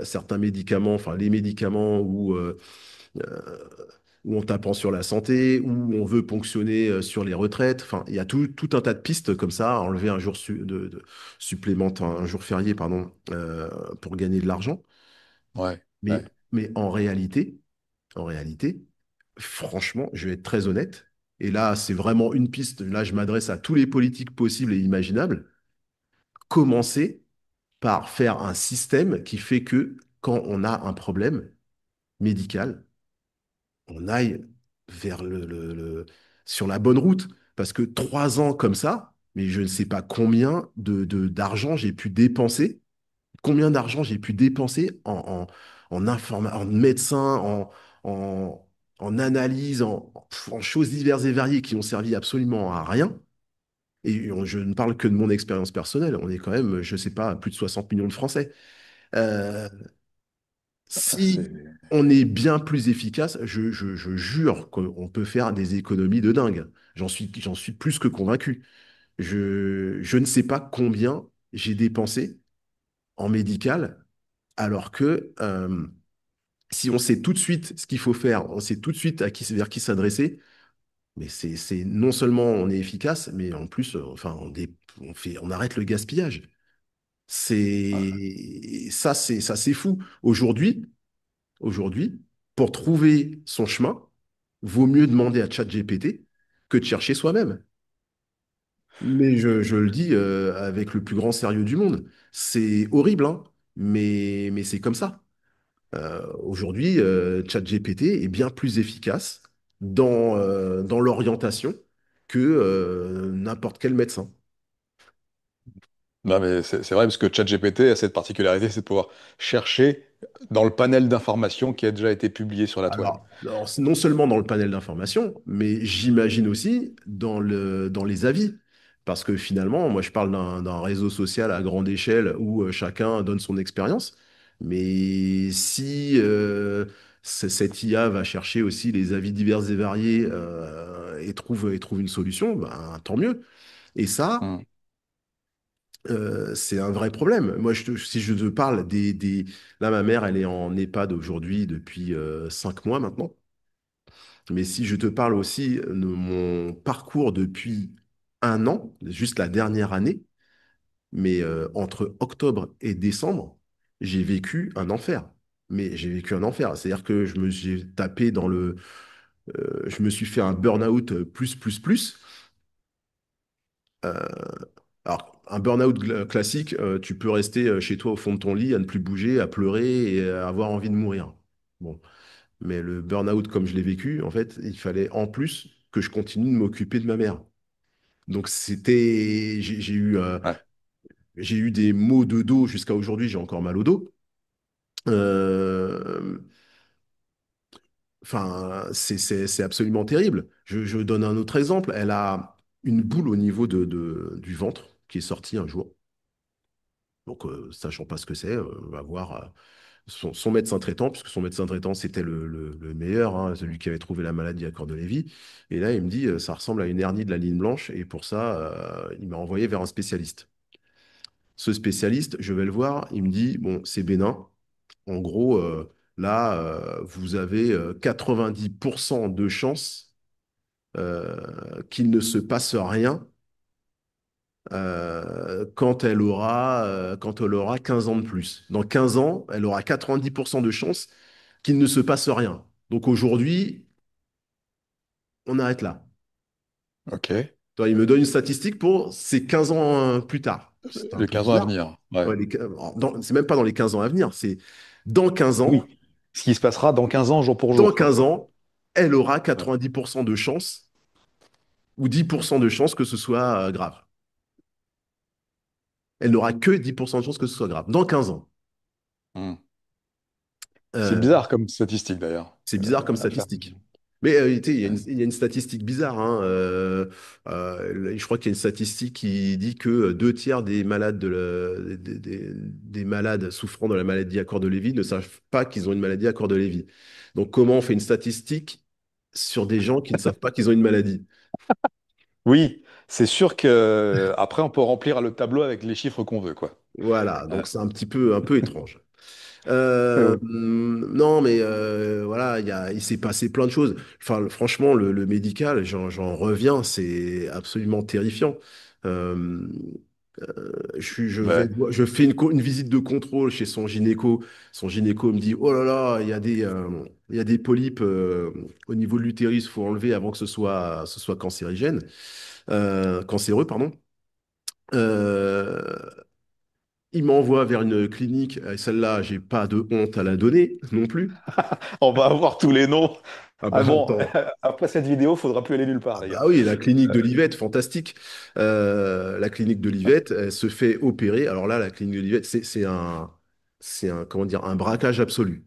certains médicaments, enfin les médicaments euh, ou en tapant sur la santé, ou on veut ponctionner sur les retraites. Enfin, il y a tout un tas de pistes comme ça, enlever un jour supplémentaire, un jour férié, pardon, pour gagner de l'argent. ouais, Mais, ouais. mais en réalité, franchement, je vais être très honnête. Et là, c'est vraiment une piste. Là, je m'adresse à tous les politiques possibles et imaginables. Commencer par faire un système qui fait que quand on a un problème médical, on aille vers sur la bonne route. Parce que 3 ans comme ça, mais je ne sais pas combien d'argent j'ai pu dépenser, combien d'argent j'ai pu dépenser en médecin, en, en analyse, en choses diverses et variées qui ont servi absolument à rien. Et je ne parle que de mon expérience personnelle. On est quand même, je ne sais pas, à plus de 60 millions de Français. Euh, C'est... Si on est bien plus efficace, je jure qu'on peut faire des économies de dingue. J'en suis plus que convaincu. Je ne sais pas combien j'ai dépensé en médical, alors que si on sait tout de suite ce qu'il faut faire, on sait tout de suite vers qui s'adresser, mais non seulement on est efficace, mais en plus, enfin, on arrête le gaspillage. Ça, c'est fou. Aujourd'hui, pour trouver son chemin, vaut mieux demander à ChatGPT que de chercher soi-même. Mais je le dis avec le plus grand sérieux du monde. C'est horrible, hein, mais c'est comme ça. Aujourd'hui, ChatGPT est bien plus efficace dans l'orientation que n'importe quel médecin. Non, mais c'est vrai parce que ChatGPT a cette particularité, c'est de pouvoir chercher dans le panel d'informations qui a déjà été publié sur la toile. Alors, c'est non seulement dans le panel d'information, mais j'imagine aussi dans les avis. Parce que finalement, moi, je parle d'un réseau social à grande échelle où chacun donne son expérience. Mais si cette IA va chercher aussi les avis divers et variés et trouve une solution, ben, tant mieux. Et ça, Hmm. c'est un vrai problème. Moi, si je te parle Là, ma mère, elle est en EHPAD aujourd'hui depuis 5 mois maintenant. Mais si je te parle aussi de mon parcours depuis un an, juste la dernière année, mais entre octobre et décembre, j'ai vécu un enfer. Mais j'ai vécu un enfer. C'est-à-dire que j'ai tapé je me suis fait un burn-out plus. Euh, alors, un burn-out classique, tu peux rester chez toi au fond de ton lit, à ne plus bouger, à pleurer et à avoir envie de mourir. Bon. Mais le burn-out, comme je l'ai vécu, en fait, il fallait en plus que je continue de m'occuper de ma mère. Donc Ouais. j'ai eu des maux de dos jusqu'à aujourd'hui, j'ai encore mal au dos. Euh, Enfin, c'est absolument terrible. Je donne un autre exemple. Elle a une boule au niveau du ventre qui est sortie un jour. Donc, sachant pas ce que c'est, on va voir son médecin traitant, puisque son médecin traitant, c'était le meilleur, hein, celui qui avait trouvé la maladie à Cordelévy. Et là, il me dit, ça ressemble à une hernie de la ligne blanche, et pour ça, il m'a envoyé vers un spécialiste. Ce spécialiste, je vais le voir, il me dit, bon, c'est bénin. En gros, là, vous avez 90% de chances qu'il ne se passe rien quand elle aura 15 ans de plus. Dans 15 ans, elle aura 90% de chances qu'il ne se passe rien. Donc aujourd'hui, on arrête là. Ok. Toi, il me donne une statistique pour ces 15 ans plus tard. C'est un Les peu 15 ans à bizarre. venir. Ouais. Ouais, c'est même pas dans les 15 ans à venir, c'est dans 15 Oui. ans. Ce qui se passera dans 15 ans, jour pour Dans jour, quoi. 15 ans, elle aura Ouais. 90% de chances ou 10% de chances que ce soit grave. Elle n'aura que 10% de chances que ce soit grave. Dans 15 ans. Hmm. C'est Euh, bizarre comme statistique, d'ailleurs. c'est bizarre comme À faire. statistique. Mais tu sais, Ouais. il y a une statistique bizarre, hein. Je crois qu'il y a une statistique qui dit que deux tiers des malades, des malades souffrant de la maladie à corps de Lévy ne savent pas qu'ils ont une maladie à corps de Lévy. Donc, comment on fait une statistique sur des gens qui ne savent pas qu'ils ont une maladie? Oui, c'est sûr que après on peut remplir le tableau avec les chiffres qu'on veut, quoi. Voilà, Euh, donc c'est un peu étrange. euh, Non, mais voilà, il s'est passé plein de choses. Enfin, franchement, le médical, j'en reviens, c'est absolument terrifiant. Euh, ouais. je fais une visite de contrôle chez son gynéco. Son gynéco me dit, oh là là, il y a des polypes au niveau de l'utérus, il faut enlever avant que ce soit cancérigène, cancéreux, pardon. Euh, il m'envoie vers une clinique, et celle-là, j'ai pas de honte à la donner non plus. On va avoir tous les noms. Ah bah Ah bon, attends. après cette vidéo, faudra plus aller nulle part, Ah les bah gars. oui, la clinique de l'Ivette, fantastique. La clinique de l'Ivette, elle se fait opérer. Alors là, la clinique de l'Ivette, comment dire, un braquage absolu.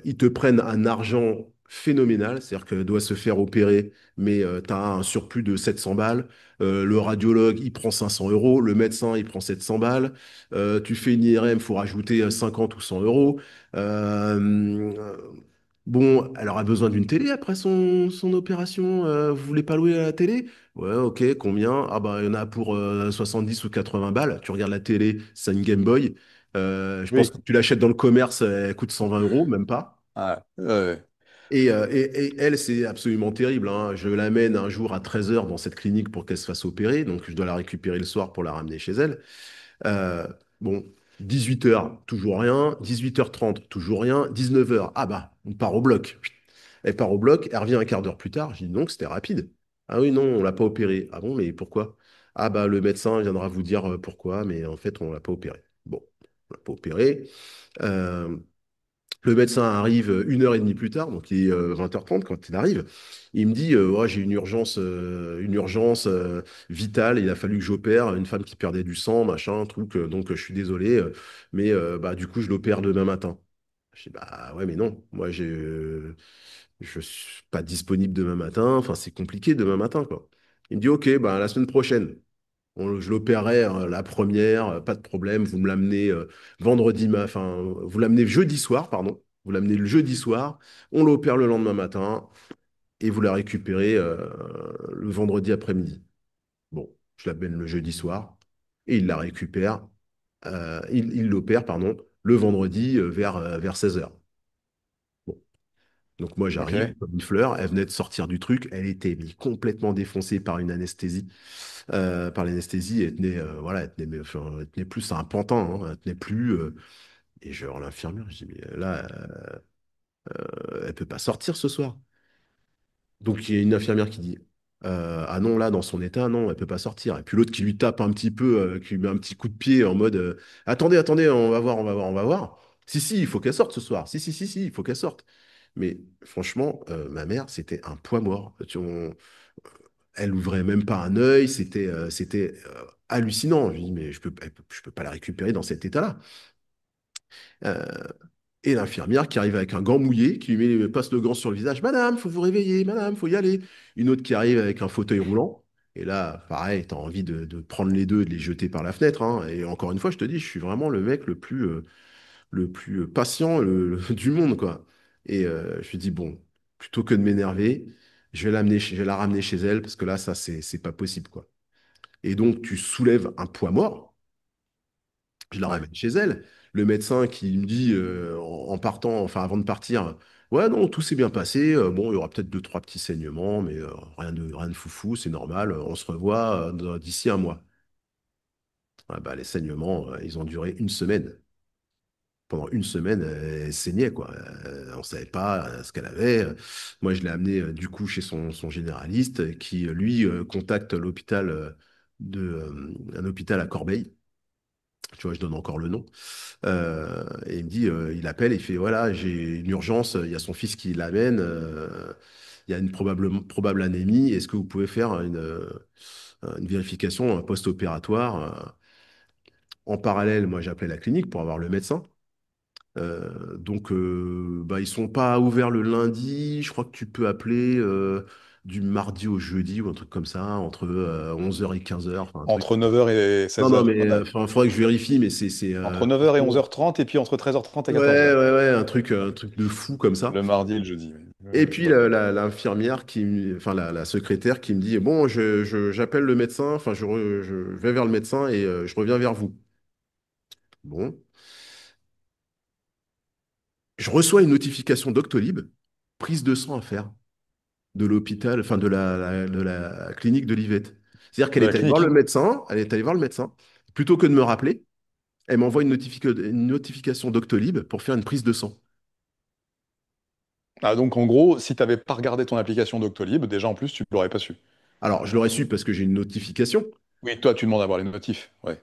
Ils te prennent un argent phénoménal, c'est-à-dire qu'elle doit se faire opérer, mais tu as un surplus de 700 balles. Le radiologue, il prend 500 euros. Le médecin, il prend 700 balles. Tu fais une IRM, il faut rajouter 50 ou 100 euros. Euh, bon, elle aura besoin d'une télé après son opération. Vous voulez pas louer la télé? Ouais, ok, combien? Ah bah, il y en a pour 70 ou 80 balles. Tu regardes la télé, c'est une Game Boy. Je pense que Oui. tu l'achètes dans le commerce, elle coûte 120 euros, même pas. Ah, ouais. Et elle, c'est absolument terrible, hein. Je l'amène un jour à 13 heures dans cette clinique pour qu'elle se fasse opérer. Donc, je dois la récupérer le soir pour la ramener chez elle. Euh, bon, 18 heures, toujours rien. 18h30, toujours rien. 19 heures, ah bah, on part au bloc. Elle part au bloc, elle revient un quart d'heure plus tard. Je dis donc, c'était rapide. Ah oui, non, on l'a pas opéré. Ah bon, mais pourquoi? Ah bah, le médecin viendra vous dire pourquoi, mais en fait, on l'a pas opéré. Bon, on l'a pas opéré. Euh, le médecin arrive une heure et demie plus tard, donc il est 20h30 quand il arrive. Il me dit ouais, j'ai une urgence vitale. Il a fallu que j'opère une femme qui perdait du sang, machin, truc. Donc je suis désolé, mais bah, du coup je l'opère demain matin. Je dis bah ouais, mais non, moi je suis pas disponible demain matin. Enfin, c'est compliqué demain matin, quoi. Il me dit ok, bah la semaine prochaine. Je l'opérerai la première, pas de problème. Vous me l'amenez enfin, vous l'amenez jeudi soir, pardon. Vous l'amenez le jeudi soir, on l'opère le lendemain matin et vous la récupérez le vendredi après-midi. Bon, je l'amène le jeudi soir et il la récupère, il l'opère, pardon, le vendredi vers 16 heures. Bon. Donc moi j'arrive Ok. comme une fleur, elle venait de sortir du truc, elle était mais, complètement défoncée par une anesthésie. Par l'anesthésie, elle tenait, voilà, elle tenait plus à un pantin, hein, elle tenait plus. Et je regarde l'infirmière, je dis, mais là, elle peut pas sortir ce soir. Donc il y a une infirmière qui dit, ah non, là, dans son état, non, elle peut pas sortir. Et puis l'autre qui lui tape un petit peu, qui lui met un petit coup de pied en mode, attendez, attendez, on va voir, on va voir, on va voir. Si, si, il faut qu'elle sorte ce soir. Si, si, si, si, il faut qu'elle sorte. Mais franchement, ma mère, c'était un poids mort. Elle ouvrait même pas un œil, c'était hallucinant. Je dis, mais je peux pas la récupérer dans cet état-là. Euh, et l'infirmière qui arrive avec un gant mouillé, qui lui passe le gant sur le visage. Madame, faut vous réveiller, madame, faut y aller. Une autre qui arrive avec un fauteuil roulant. Et là, pareil, tu as envie de prendre les deux et de les jeter par la fenêtre, hein. Et encore une fois, je te dis, je suis vraiment le mec le plus patient du monde, quoi. Et je lui dis, bon, plutôt que de m'énerver, je vais la ramener chez elle, parce que là, ça, c'est pas possible, quoi. Et donc, tu soulèves un poids mort. Je la Ouais. ramène chez elle. Le médecin qui me dit en partant, enfin avant de partir, ouais, non, tout s'est bien passé. Bon, il y aura peut-être deux, trois petits saignements, mais rien de foufou, c'est normal. On se revoit d'ici un mois. Ouais, bah, les saignements, ils ont duré une semaine. Pendant une semaine, elle saignait, quoi. On ne savait pas ce qu'elle avait. Moi, je l'ai amenée du coup chez son généraliste qui, lui, contacte l'hôpital un hôpital à Corbeil. Tu vois, je donne encore le nom. Et il me dit, il appelle, il fait, voilà, j'ai une urgence, il y a son fils qui l'amène, il y a une probable anémie, est-ce que vous pouvez faire une vérification post-opératoire? En parallèle, moi, j'ai appelé la clinique pour avoir le médecin. Donc, bah, ils sont pas ouverts le lundi. Je crois que tu peux appeler du mardi au jeudi ou un truc comme ça, entre 11h et 15h, enfin un truc. Entre 9 heures et Non, 16 non, heures. mais Ouais. enfin, faudrait que je vérifie, mais Entre 9 heures et 11h30 et puis entre 13h30 et ouais, 14 heures. ouais, un truc de fou comme ça. Le mardi et le jeudi. Oui. Et Je puis vois. l'infirmière enfin la secrétaire qui me dit, bon, j'appelle le médecin, enfin, je vais vers le médecin et je reviens vers vous. Bon, je reçois une notification Doctolib, prise de sang à faire de l'hôpital, enfin de la clinique de l'Ivette. C'est-à-dire qu'elle De la est allée voir le clinique. médecin, elle est allée voir le médecin, plutôt que de me rappeler, elle m'envoie une notification Doctolib pour faire une prise de sang. Ah, donc en gros, si tu n'avais pas regardé ton application Doctolib, déjà en plus, tu l'aurais pas su. Alors, je l'aurais su parce que j'ai une notification, Oui, toi, tu demandes à voir les notifs. Ouais.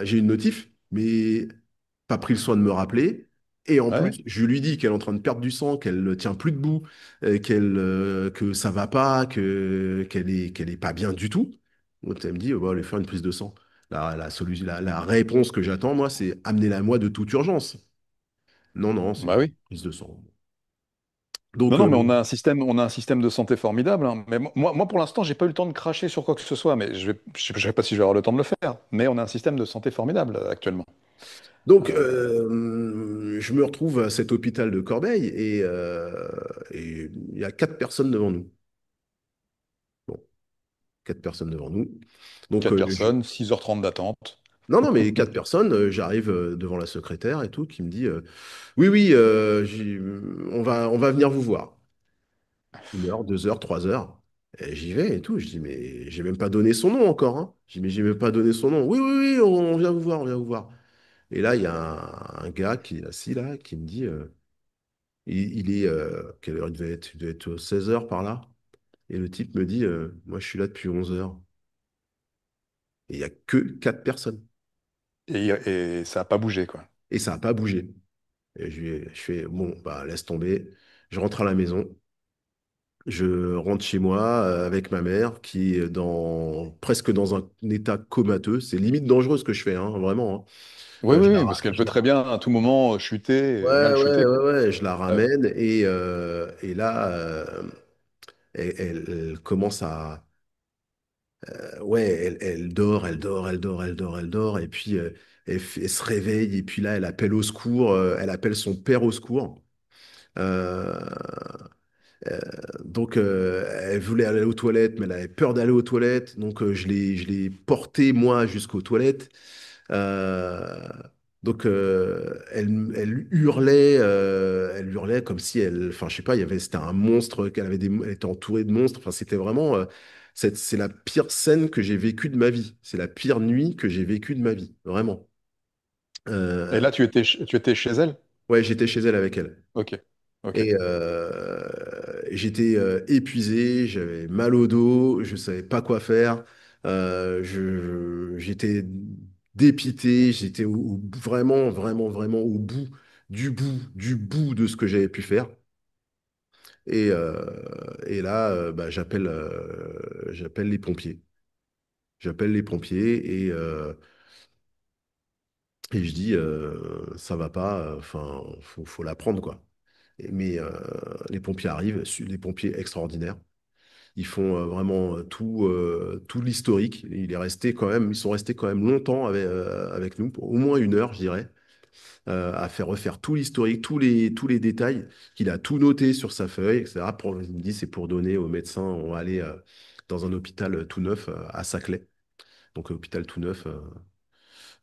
j'ai une notif, mais pas pris le soin de me rappeler. Et en Ouais. plus, je lui dis qu'elle est en train de perdre du sang, qu'elle ne tient plus debout, que ça va pas, qu'elle est pas bien du tout. Donc, elle me dit, on va aller faire une prise de sang. La réponse que j'attends, moi, c'est amenez-la moi de toute urgence. Non, non, c'est Bah oui. prise de sang. Non, Donc, non, mais on a un système de santé formidable, hein. Mais moi, pour l'instant, j'ai pas eu le temps de cracher sur quoi que ce soit. Mais je sais pas si je vais avoir le temps de le faire. Mais on a un système de santé formidable actuellement. je me retrouve à cet hôpital de Corbeil et il y a quatre personnes devant nous. Bon, quatre personnes devant nous. Donc, Quatre personnes, 6h30 d'attente. non, non, mais quatre personnes, j'arrive devant la secrétaire et tout, qui me dit oui, oui, on va venir vous voir. Une heure, deux heures, trois heures. Et j'y vais et tout. Je dis, mais j'ai même pas donné son nom encore, hein. Je dis, mais j'ai même pas donné son nom. Oui, oui, oui, on vient vous voir, on vient vous voir. Et là, il y a un gars qui est assis là, qui me dit il est, quelle heure il devait être 16 heures par là. Et le type me dit moi, je suis là depuis 11 heures. Et il y a que quatre personnes. Et ça n'a pas bougé, quoi. Et ça n'a pas bougé. Et je fais, bon, bah, laisse tomber. Je rentre à la maison. Je rentre chez moi avec ma mère qui est presque dans un état comateux. C'est limite dangereux ce que je fais, hein, vraiment, hein. Oui, oui, Je oui, parce qu'elle peut très bien à tout moment chuter, ouais, mal ouais, chuter, ouais, quoi. ouais, je la Ouais. ramène et là, elle commence ouais, elle dort, elle dort, elle dort, elle dort, elle dort. Et puis, elle se réveille. Et puis là, elle appelle au secours. Elle appelle son père au secours. Euh, Euh, elle voulait aller aux toilettes, mais elle avait peur d'aller aux toilettes. Donc, je l'ai portée, moi, jusqu'aux toilettes. Euh, elle hurlait comme si enfin, je sais pas, c'était un monstre, elle était entourée de monstres. Enfin, c'était vraiment, c'est la pire scène que j'ai vécue de ma vie. C'est la pire nuit que j'ai vécue de ma vie, vraiment. Et Euh, là, tu étais chez elle? ouais, j'étais chez elle avec elle. Ok. Ok. Et j'étais épuisé, j'avais mal au dos, je savais pas quoi faire. J'étais dépité, j'étais vraiment, vraiment, vraiment au bout du bout de ce que j'avais pu faire. Et là, bah, j'appelle les pompiers. J'appelle les pompiers et je dis, ça va pas, enfin, faut la prendre, quoi. Mais les pompiers arrivent, les pompiers extraordinaires. Ils font vraiment tout l'historique. Ils sont restés quand même longtemps avec nous, pour au moins une heure, je dirais, à faire refaire tout l'historique, tous les détails, qu'il a tout noté sur sa feuille, etc. Il me dit, c'est pour donner aux médecins. On va aller dans un hôpital tout neuf à Saclay. Donc, hôpital tout neuf.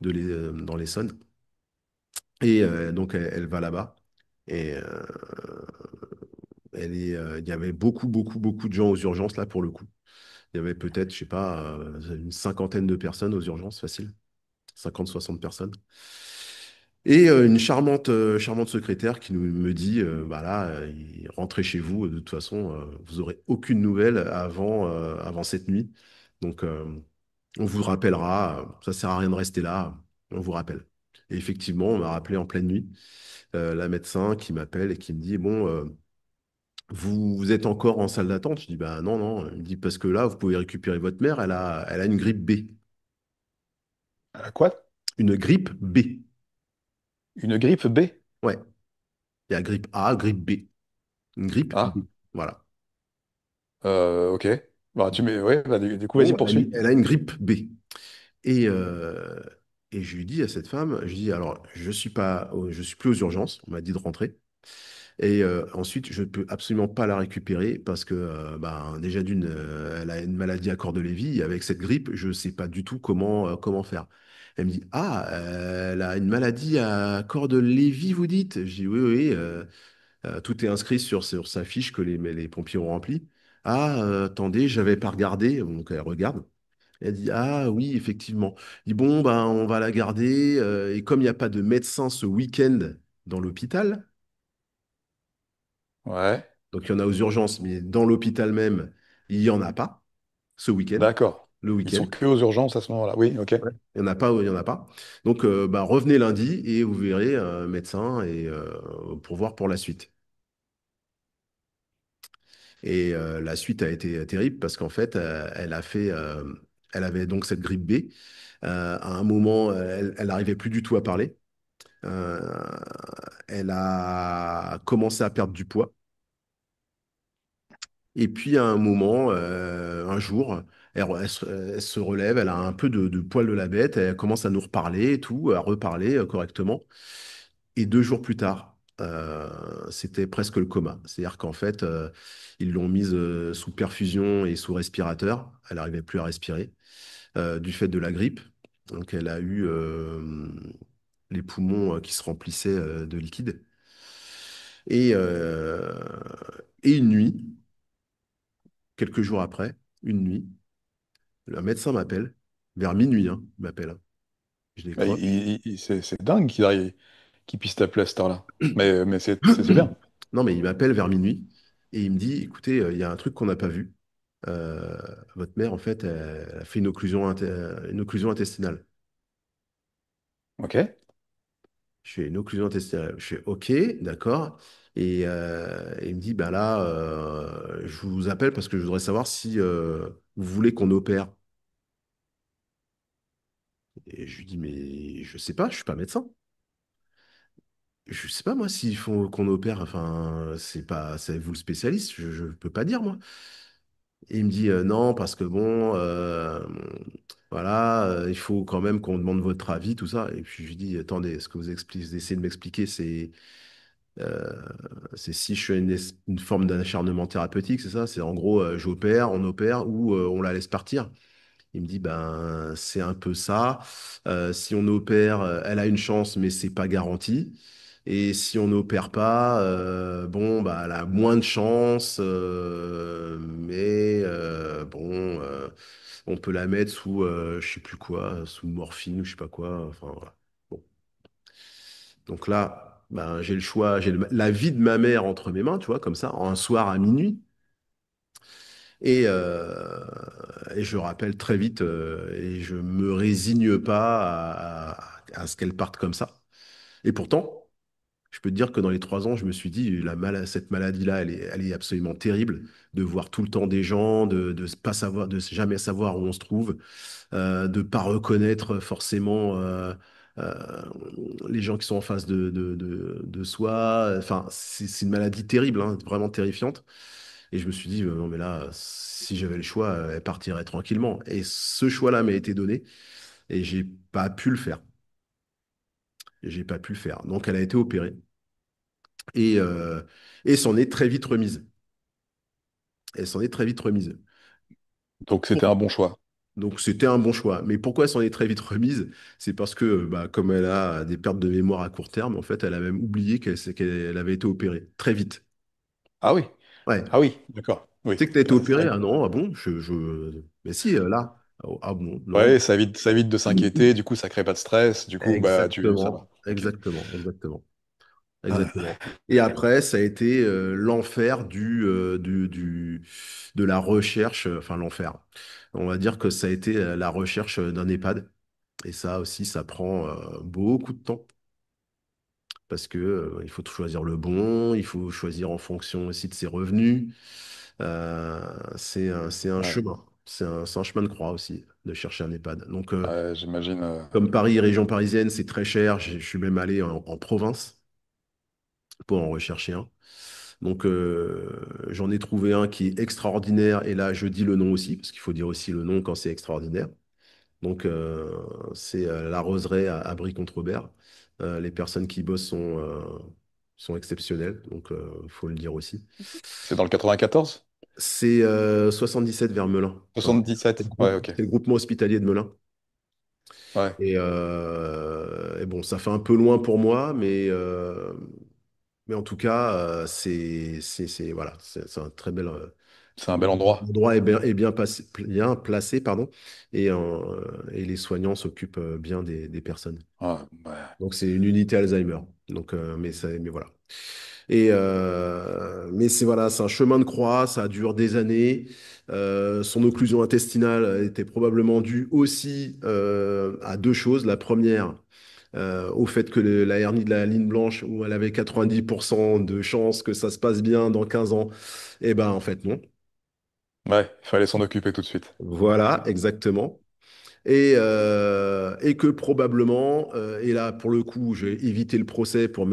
dans l'Essonne. Et donc, elle va là-bas. Et il y avait beaucoup, beaucoup, beaucoup de gens aux urgences, là, pour le coup. Il y avait peut-être, je sais pas, une cinquantaine de personnes aux urgences, facile. 50, 60 personnes. Et une charmante secrétaire qui me dit, bah là, rentrez chez vous, de toute façon, vous aurez aucune nouvelle avant cette nuit. Donc, on vous rappellera, ça sert à rien de rester là, on vous rappelle. Et effectivement, on m'a rappelé en pleine nuit, la médecin qui m'appelle et qui me dit, bon, vous êtes encore en salle d'attente? Je dis, bah non, non. Il me dit, parce que là, vous pouvez récupérer votre mère, elle a une grippe B. Quoi? Une grippe B. Une grippe B? Ouais, il y a grippe A, grippe B. Une grippe B. Ah, Voilà. ok. Bah, ouais, bah, du coup, vas-y, Bon, poursuis. elle a une grippe B. Et, euh, et je lui dis à cette femme, je dis, alors, je suis plus aux urgences, on m'a dit de rentrer. Et ensuite, je ne peux absolument pas la récupérer parce que, ben, déjà d'une, elle a une maladie à corps de Lévy. Et avec cette grippe, je ne sais pas du tout comment faire. Elle me dit, ah, elle a une maladie à corps de Lévy, vous dites? Je dis, oui, oui, tout est inscrit sur sa fiche que les pompiers ont remplie. Ah, attendez, j'avais pas regardé. Donc, elle regarde. Elle dit, ah oui, effectivement. Il dit, bon, ben, on va la garder. Et comme il n'y a pas de médecin ce week-end dans l'hôpital, Ouais, donc il y en a aux urgences, mais dans l'hôpital même, il n'y en a pas ce week-end. d'accord. Le Ils week-end, sont que aux urgences à ce moment-là. Oui, ok. ouais. Il n'y en a pas, il n'y en a pas. Donc, bah, revenez lundi et vous verrez un médecin pour voir pour la suite. Et la suite a été terrible parce qu'en fait, elle avait donc cette grippe B. À un moment, elle n'arrivait plus du tout à parler. Euh, Elle a commencé à perdre du poids. Et puis à un moment, un jour, elle se relève, elle a un peu de poil de la bête, elle commence à nous reparler et tout, à reparler correctement. Et 2 jours plus tard, c'était presque le coma. C'est-à-dire qu'en fait, ils l'ont mise sous perfusion et sous respirateur. Elle n'arrivait plus à respirer du fait de la grippe. Donc elle a eu les poumons qui se remplissaient de liquide. Et, euh, et une nuit, quelques jours après, une nuit, un médecin m'appelle, vers minuit, hein, il m'appelle, hein. Je Bah, décroche. c'est dingue qu'il puisse t'appeler à cette heure-là. Mais c'est bien. Non, mais il m'appelle vers minuit et il me dit, écoutez, il y a un truc qu'on n'a pas vu. Euh, Votre mère, en fait, elle a fait une occlusion intestinale. Ok. Je fais une occlusion intestinale. Je fais OK, d'accord. Et il me dit, ben là, je vous appelle parce que je voudrais savoir si vous voulez qu'on opère. Et je lui dis, mais je sais pas, je suis pas médecin. Je sais pas moi s'il faut qu'on opère. Enfin, c'est vous le spécialiste. Je peux pas dire moi. Et il me dit non parce que bon, voilà, il faut quand même qu'on demande votre avis, tout ça. Et puis je lui dis attendez, ce que vous essayez de m'expliquer, euh, c'est si je fais une forme d'acharnement thérapeutique, c'est ça? C'est en gros, j'opère, on opère ou on la laisse partir. Il me dit, ben, c'est un peu ça. Si on opère, elle a une chance, mais c'est pas garanti. Et si on n'opère pas, bon, bah, elle a moins de chance, mais bon, on peut la mettre sous, je sais plus quoi, sous morphine ou je sais pas quoi. Enfin, voilà. Bon. Donc là, ben, j'ai le choix, la vie de ma mère entre mes mains, tu vois, comme ça, un soir à minuit. Et, euh, et je rappelle très vite et je me résigne pas à ce qu'elle parte comme ça. Et pourtant, je peux te dire que dans les 3 ans, je me suis dit, cette maladie-là, elle est absolument terrible de voir tout le temps des gens, de pas savoir, de jamais savoir où on se trouve, de pas reconnaître forcément euh, les gens qui sont en face de soi. Enfin, c'est une maladie terrible, hein, vraiment terrifiante. Et je me suis dit, non, mais là, si j'avais le choix, elle partirait tranquillement. Et ce choix-là m'a été donné et j'ai pas pu le faire. J'ai pas pu le faire. Donc, elle a été opérée et, euh, et s'en est très vite remise. Elle s'en est très vite remise. Donc c'était Pour- un bon choix. Donc c'était un bon choix. Mais pourquoi elle s'en est très vite remise? C'est parce que bah, comme elle a des pertes de mémoire à court terme, en fait, elle a même oublié qu'elle avait été opérée très vite. Ah oui, Ouais. ah oui, d'accord. Oui. Tu sais que tu as été C'est opéré? vrai Ah que- non, ah bon? Mais si, là. Ah bon, non. Ouais, ça évite de s'inquiéter, du coup ça crée pas de stress, du coup bah tu ça va. Exactement, Ok. exactement, exactement, Ah, exactement. Et après, ça a été l'enfer de la recherche, enfin l'enfer. On va dire que ça a été la recherche d'un EHPAD. Et ça aussi, ça prend beaucoup de temps parce que il faut choisir le bon, il faut choisir en fonction aussi de ses revenus. C'est un ouais. chemin, c'est un chemin de croix aussi de chercher un EHPAD. Donc, Ouais, j'imagine. comme Paris, région parisienne, c'est très cher. Je suis même allé en province pour en rechercher un. Donc, j'en ai trouvé un qui est extraordinaire. Et là, je dis le nom aussi, parce qu'il faut dire aussi le nom quand c'est extraordinaire. Donc, c'est la roseraie à Brie-contre-Robert. Les personnes qui bossent sont exceptionnelles, donc il faut le dire aussi. C'est dans le 94? C'est 77 vers Melun. Enfin, Sept Ouais, ok. c'est le groupement hospitalier de Melun. Ouais. Et bon, ça fait un peu loin pour moi, mais en tout cas, voilà, c'est un très bel C'est un bel endroit. l'endroit est bien placé, pardon, et les soignants s'occupent bien des personnes. Ah, ouais. Donc c'est une unité Alzheimer. Donc, mais voilà. Mais c'est voilà, c'est un chemin de croix, ça dure des années. Son occlusion intestinale était probablement due aussi à deux choses. La première, au fait que la hernie de la ligne blanche, où elle avait 90% de chances que ça se passe bien dans 15 ans, eh ben en fait non. Ouais, il fallait s'en occuper tout de suite. Voilà, exactement. Et que probablement, et là pour le coup, j'ai évité le procès pour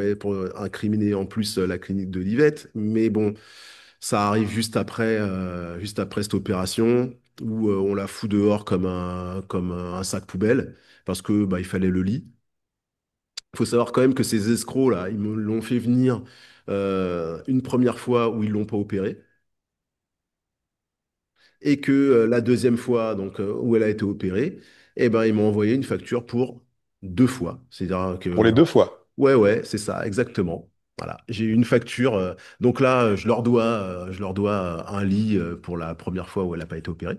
incriminer en plus la clinique de Livette, mais bon, ça arrive juste après cette opération où on la fout dehors comme un sac poubelle parce que bah, il fallait le lit. Il faut savoir quand même que ces escrocs là, ils me l'ont fait venir une première fois où ils l'ont pas opéré et que la deuxième fois donc où elle a été opérée, eh ben ils m'ont envoyé une facture pour deux fois. C'est-à-dire Pour les que deux fois. ouais ouais, c'est ça exactement. Voilà, j'ai eu une facture. Donc là, je leur dois un lit pour la première fois où elle n'a pas été opérée.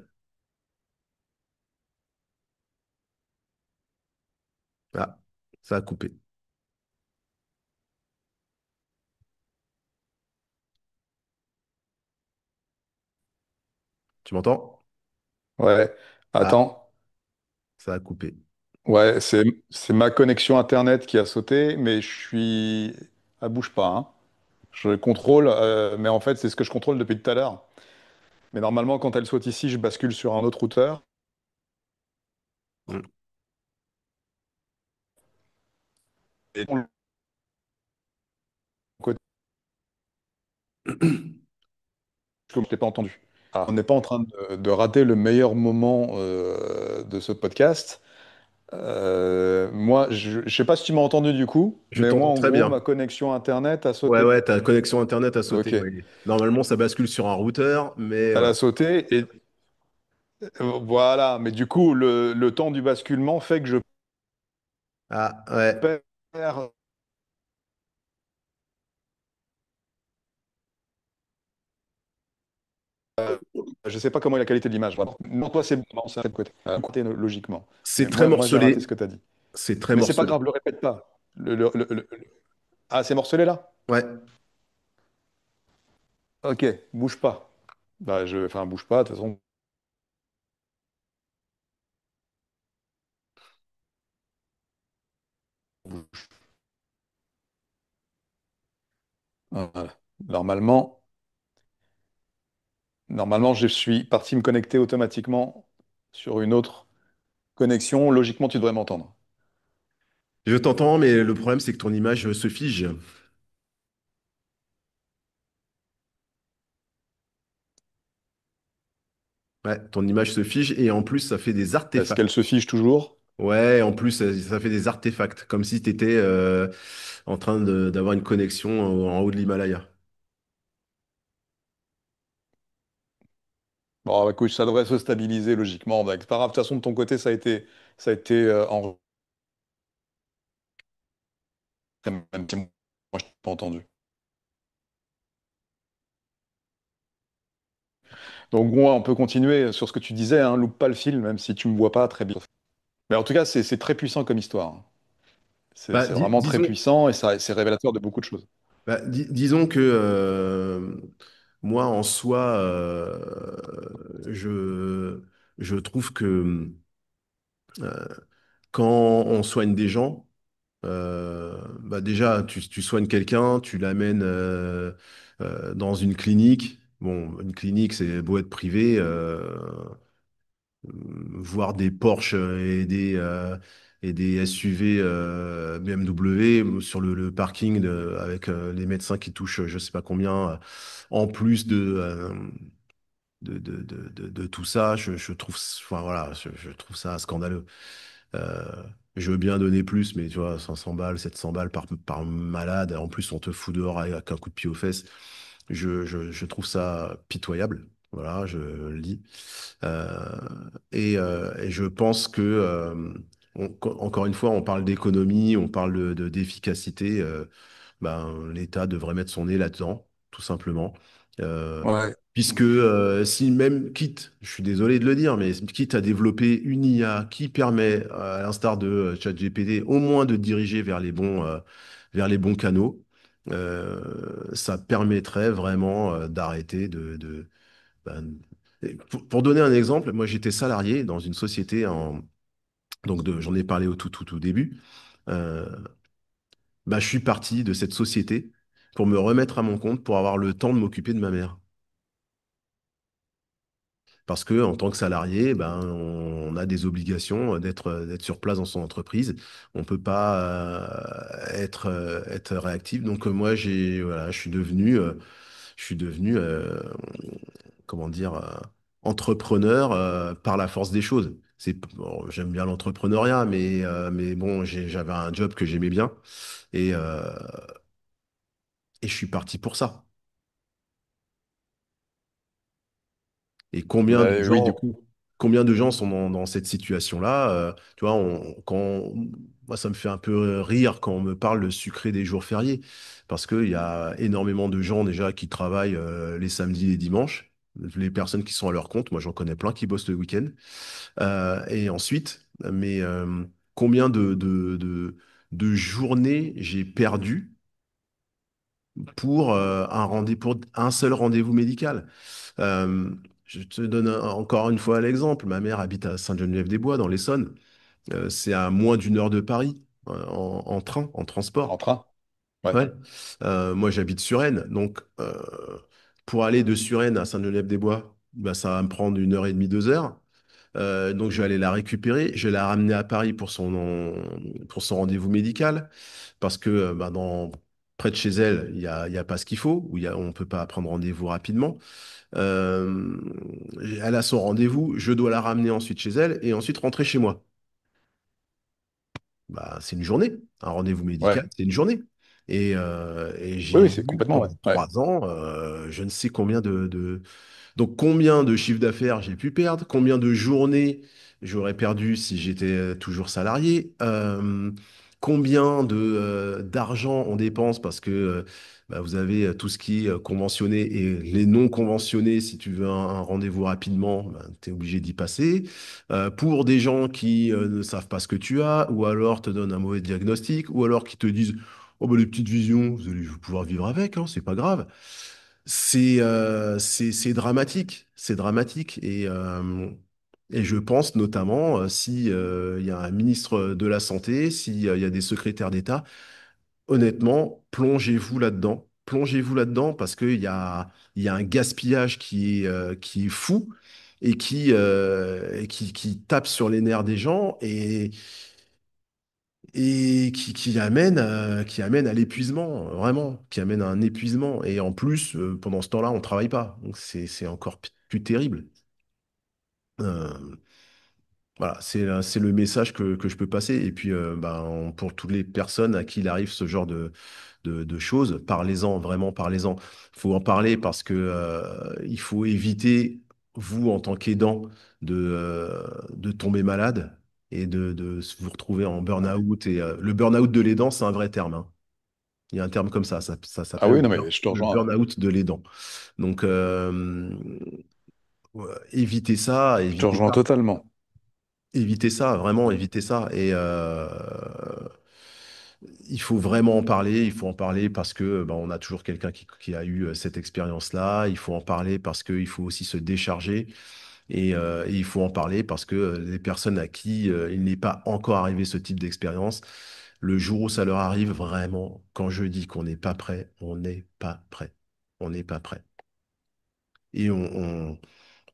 Ah, ça a coupé. Tu m'entends? Ouais. Ah, Attends. ça a coupé. Ouais, c'est ma connexion Internet qui a sauté, mais je suis... Elle bouge pas, hein. Je contrôle, mais en fait, c'est ce que je contrôle depuis tout à l'heure. Mais normalement, quand elle saute ici, je bascule sur un autre routeur. Hmm. Et de mon côté, je ne t'ai pas entendu. Ah, on n'est pas en train de rater le meilleur moment de ce podcast. Moi, je ne sais pas si tu m'as entendu du coup, Je mais moi, t'entends en très gros, bien. ma connexion Internet a Ouais, sauté. ouais, ta connexion Internet a sauté. Ok, Ouais. Normalement, ça bascule sur un routeur, mais elle voilà. a sauté et voilà. Mais du coup, le temps du basculement fait que je Ah, ouais. perds. Je sais pas comment est la qualité de l'image, vraiment. Non, toi, c'est bon, non, c'est de côté. Côté, logiquement. C'est Mais très moi j'ai raté ce morcelé. que tu as dit. C'est très Mais c'est pas morcelé. grave, le répète pas. Ah, c'est morcelé là? Ouais. Ok, bouge pas. Bah, enfin, bouge pas, de toute façon. Bouge. Voilà. Normalement, normalement, je suis parti me connecter automatiquement sur une autre connexion. Logiquement, tu devrais m'entendre. Je t'entends, mais le problème, c'est que ton image se fige. Ouais, ton image se fige et en plus, ça fait des Est-ce qu'elle artefacts. se fiche toujours? Ouais, en plus, ça fait des artefacts, comme si tu étais en train d'avoir une connexion en haut de l'Himalaya. Bon, bah, écoute, ça devrait se stabiliser logiquement. Bah, c'est pas grave. De toute façon, de ton côté, ça a été en même si moi, je t'ai pas entendu. Donc, ouais, on peut continuer sur ce que tu disais, hein, loupe pas le film, même si tu me vois pas très bien. Mais en tout cas, c'est très puissant comme histoire, hein. C'est Bah, c'est vraiment très disons, puissant et ça, c'est révélateur de beaucoup de choses. disons que moi, en soi, je trouve que euh, quand on soigne des gens, bah déjà, tu soignes quelqu'un, tu l'amènes dans une clinique. Bon, une clinique, c'est beau être privé, voir des Porsche et des SUV BMW sur le parking avec les médecins qui touchent je sais pas combien, en plus de tout ça, je trouve, enfin, voilà, je trouve ça scandaleux. Euh, je veux bien donner plus, mais tu vois, 500 balles, 700 balles par malade. En plus, on te fout dehors avec un coup de pied aux fesses. Je trouve ça pitoyable. Voilà, je le dis. Euh, et je pense que, encore une fois, on parle d'économie, on parle d'efficacité. Ben, l'État devrait mettre son nez là-dedans, tout simplement. Euh, Ouais. Puisque si même quitte, je suis désolé de le dire, mais quitte à développer une IA qui permet, à l'instar de ChatGPT, au moins de diriger vers les bons canaux, ça permettrait vraiment d'arrêter ben, pour donner un exemple, moi j'étais salarié dans une société j'en ai parlé au tout début. Euh, Bah, je suis parti de cette société pour me remettre à mon compte pour avoir le temps de m'occuper de ma mère. Parce que en tant que salarié, ben, on a des obligations d'être sur place dans son entreprise. On peut pas être réactif. Donc moi, voilà, je suis devenu comment dire, entrepreneur par la force des choses. Bon, j'aime bien l'entrepreneuriat, mais bon, j'avais un job que j'aimais bien et, euh, et je suis parti pour ça. Et Ben oui, du coup. combien de gens sont dans cette situation-là? Tu vois, moi, ça me fait un peu rire quand on me parle de sucré des jours fériés, parce qu'il y a énormément de gens déjà qui travaillent les samedis et les dimanches. Les personnes qui sont à leur compte, moi j'en connais plein qui bossent le week-end. Et ensuite, combien de journées j'ai perdu pour pour un seul rendez-vous médical? Euh, je te donne encore une fois l'exemple. Ma mère habite à Sainte-Geneviève-des-Bois, dans l'Essonne. C'est à moins d'une heure de Paris, en train, en En transport. train? Ouais. Ouais. Moi, j'habite Suresnes. Donc, pour aller de Suresnes à Sainte-Geneviève-des-Bois, bah, ça va me prendre une heure et demie, 2 heures. Donc, je vais aller la récupérer. Je vais la ramener à Paris pour son rendez-vous médical. Parce que bah, près de chez elle, il y a pas ce qu'il faut, on ne peut pas prendre rendez-vous rapidement. Euh, Elle a son rendez-vous, je dois la ramener ensuite chez elle et ensuite rentrer chez moi. Bah, c'est une journée. Un rendez-vous médical, Ouais. c'est une journée. Et Oui, j'ai oui, c'est eu complètement, ouais. pendant Ouais. 3 ans, je ne sais combien donc, combien de chiffre d'affaires j'ai pu perdre? Combien de journées j'aurais perdu si j'étais toujours salarié? Combien d'argent on dépense parce que bah, vous avez tout ce qui est conventionné et les non conventionnés, si tu veux un rendez-vous rapidement, tu es obligé d'y passer. Pour des gens qui ne savent pas ce que tu as, ou alors te donnent un mauvais diagnostic, ou alors qui te disent, oh bah, les petites visions, vous allez pouvoir vivre avec, hein, c'est pas grave. C'est dramatique, c'est dramatique. Et je pense notamment, si il y a un ministre de la Santé, s'il y a des secrétaires d'État, honnêtement, plongez-vous là-dedans parce il y a un gaspillage qui est fou qui tape sur les nerfs des gens et qui amène à l'épuisement, vraiment, qui amène à un épuisement. Et en plus, pendant ce temps-là, on ne travaille pas. Donc c'est encore plus terrible. Euh, voilà, c'est le message que je peux passer. Et puis, pour toutes les personnes à qui il arrive ce genre de choses, parlez-en, vraiment, parlez-en. Il faut en parler parce que il faut éviter. vous, en tant qu'aidant, de tomber malade et de vous retrouver en Ouais. burn-out. Et le burn-out de l'aidant, c'est un vrai terme, hein. Il y a un terme comme ça Ah s'appelle oui, non, mais je te le rejoins. burn-out de l'aidant. Donc, ouais, évitez ça, Je te rejoins totalement. évitez ça, vraiment évitez ça. Et il faut vraiment en parler, il faut en parler parce que ben, on a toujours quelqu'un qui a eu cette expérience-là. Il faut en parler parce qu'il faut aussi se décharger. Et il faut en parler parce que les personnes à qui il n'est pas encore arrivé ce type d'expérience, le jour où ça leur arrive, vraiment, quand je dis qu'on n'est pas prêt, on n'est pas prêt. On n'est pas prêt. Et,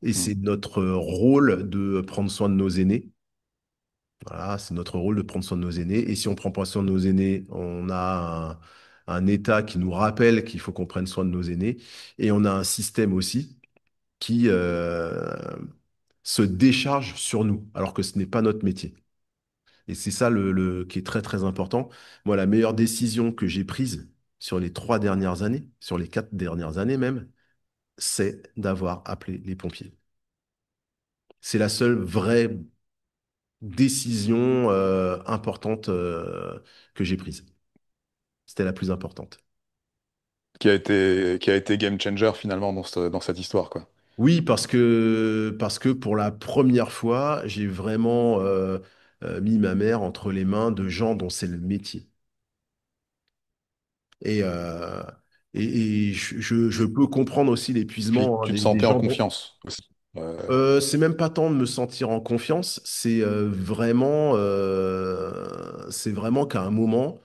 et c'est Mm. notre rôle de prendre soin de nos aînés. Voilà, c'est notre rôle de prendre soin de nos aînés. Et si on prend pas soin de nos aînés, on a un État qui nous rappelle qu'il faut qu'on prenne soin de nos aînés. Et on a un système aussi qui se décharge sur nous, alors que ce n'est pas notre métier. Et c'est ça qui est très très important. Moi, la meilleure décision que j'ai prise sur les 3 dernières années, sur les 4 dernières années même, c'est d'avoir appelé les pompiers. C'est la seule vraie décision importante que j'ai prise. C'était la plus importante. Qui a été game changer finalement dans cette histoire, quoi. Oui, parce que pour la première fois, j'ai vraiment mis ma mère entre les mains de gens dont c'est le métier. Et, euh, et je peux comprendre aussi Puis l'épuisement, hein, tu te des sentais en gens dont... confiance aussi. C'est même pas tant de me sentir en confiance, c'est vraiment qu'à un moment,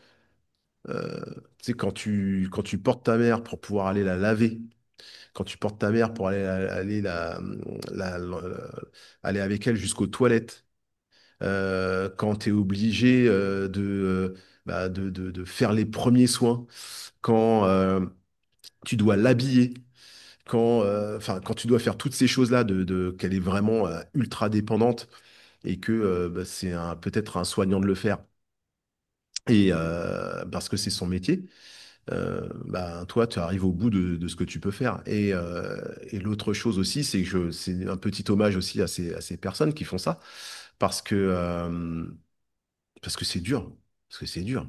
tu sais, quand tu portes ta mère pour pouvoir aller la laver, quand tu portes ta mère pour la- aller avec elle jusqu'aux toilettes, quand tu es obligé de faire les premiers soins, quand tu dois l'habiller, quand tu dois faire toutes ces choses-là, qu'elle est vraiment ultra dépendante et que bah, peut-être un soignant de le faire, et parce que c'est son métier, bah, toi, tu arrives au bout de ce que tu peux faire. Et l'autre chose aussi, c'est un petit hommage aussi à ces personnes qui font ça, parce que euh, parce que c'est dur, parce que c'est dur.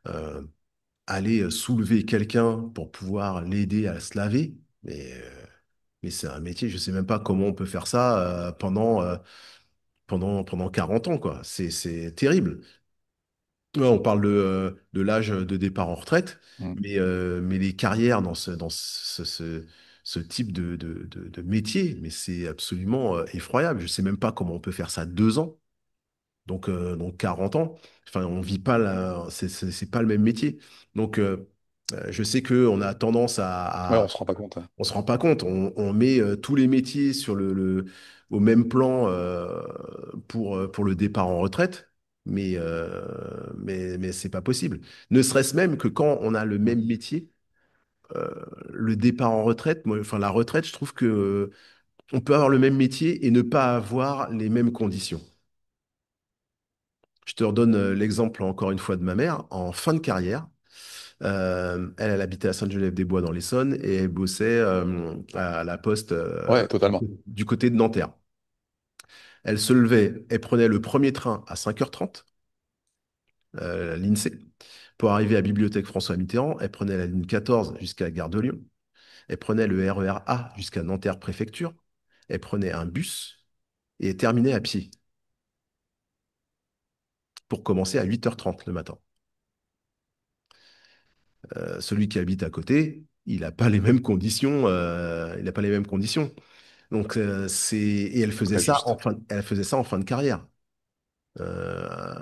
Euh, aller soulever quelqu'un pour pouvoir l'aider à se laver, mais c'est un métier, je sais même pas comment on peut faire ça pendant 40 ans, quoi. C'est terrible. Ouais, on parle de l'âge de départ en retraite, Mm. mais les carrières dans ce type de métier, mais c'est absolument effroyable. Je sais même pas comment on peut faire ça 2 ans. Donc 40 ans, enfin, on vit pas c'est pas le même métier. Donc, je sais qu'on a tendance Ouais, on se rend pas compte, hein. on se rend pas compte, on met tous les métiers sur au même plan pour le départ en retraite, mais c'est pas possible. Ne serait-ce même que quand on a le même Mm. métier, euh, le départ en retraite, moi, enfin la retraite, je trouve que on peut avoir le même métier et ne pas avoir les mêmes conditions. Je te redonne l'exemple encore une fois de ma mère. En fin de carrière, elle habitait à Sainte-Geneviève-des-Bois dans l'Essonne et elle bossait à la poste Ouais, totalement. du côté de Nanterre. Elle se levait, elle prenait le premier train à 5h30, l'INSEE, pour arriver à la Bibliothèque François Mitterrand. Elle prenait la ligne 14 jusqu'à la gare de Lyon. Elle prenait le RER A jusqu'à Nanterre Préfecture. Elle prenait un bus et elle terminait à pied pour commencer à 8h30 le matin. Celui qui habite à côté, il n'a pas les mêmes conditions. Il n'a pas les mêmes conditions. Donc, et Très juste. elle faisait ça en fin de carrière, euh,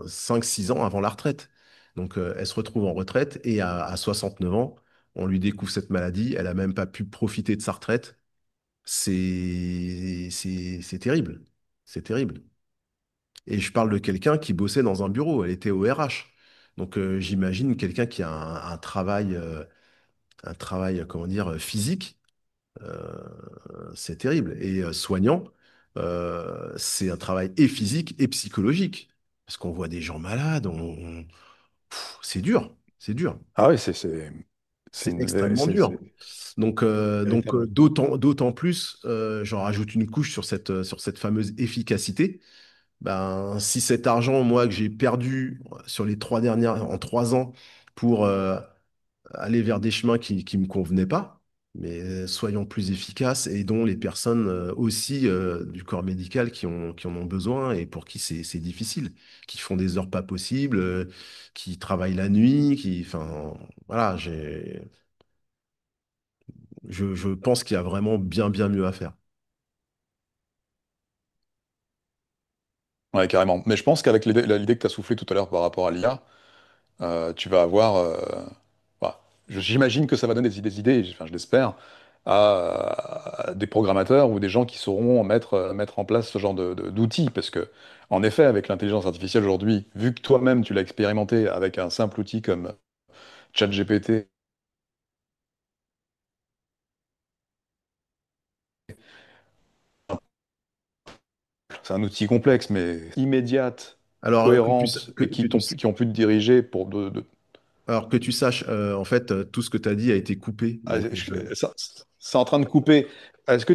5-6 ans avant la retraite. Donc, elle se retrouve en retraite et à 69 ans, on lui découvre cette maladie. Elle n'a même pas pu profiter de sa retraite. C'est terrible. C'est terrible. Et je parle de quelqu'un qui bossait dans un bureau. Elle était au RH. Donc, j'imagine quelqu'un qui a un travail, comment dire, physique. Euh, c'est terrible. Et soignant, c'est un travail et physique et psychologique. Parce qu'on voit des gens malades, c'est dur, c'est dur. Ah oui, C'est c'est une, extrêmement dur. Donc, véritablement. d'autant plus, j'en rajoute une couche sur cette fameuse efficacité. Ben, si cet argent, moi, que j'ai perdu sur les en 3 ans pour aller vers des chemins qui me convenaient pas, mais soyons plus efficaces et dont les personnes aussi du corps médical qui en ont besoin et pour qui c'est difficile, qui font des heures pas possibles, qui travaillent la nuit, enfin, voilà, je pense qu'il y a vraiment bien mieux à faire. Ouais, carrément. Mais je pense qu'avec l'idée que tu as soufflé tout à l'heure par rapport à l'IA, tu vas avoir. Voilà. J'imagine que ça va donner des idées, enfin, je l'espère, à des programmateurs ou des gens qui sauront mettre en place ce genre d'outils. Parce que, en effet, avec l'intelligence artificielle aujourd'hui, vu que toi-même tu l'as expérimenté avec un simple outil comme ChatGPT, c'est un outil complexe, mais immédiate, Alors cohérente, et qui ont pu te diriger pour alors que tu saches, en fait, tout ce que tu as dit a été coupé. Ah, Donc, c'est en train de couper. Est-ce que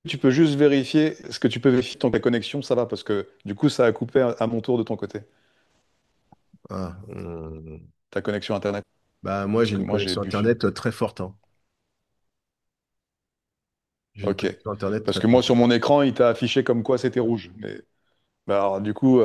tu peux juste vérifier, est-ce que tu peux vérifier ta connexion, ça va, parce que du coup, ça a coupé à mon tour de ton côté, ah, ta connexion Internet. bah, moi, Parce j'ai que une moi, j'ai connexion pu. Internet très forte, hein. J'ai une Ok. connexion Internet Parce très que très moi, sur forte. mon écran, il t'a affiché comme quoi c'était rouge. Mais bah, alors, du coup,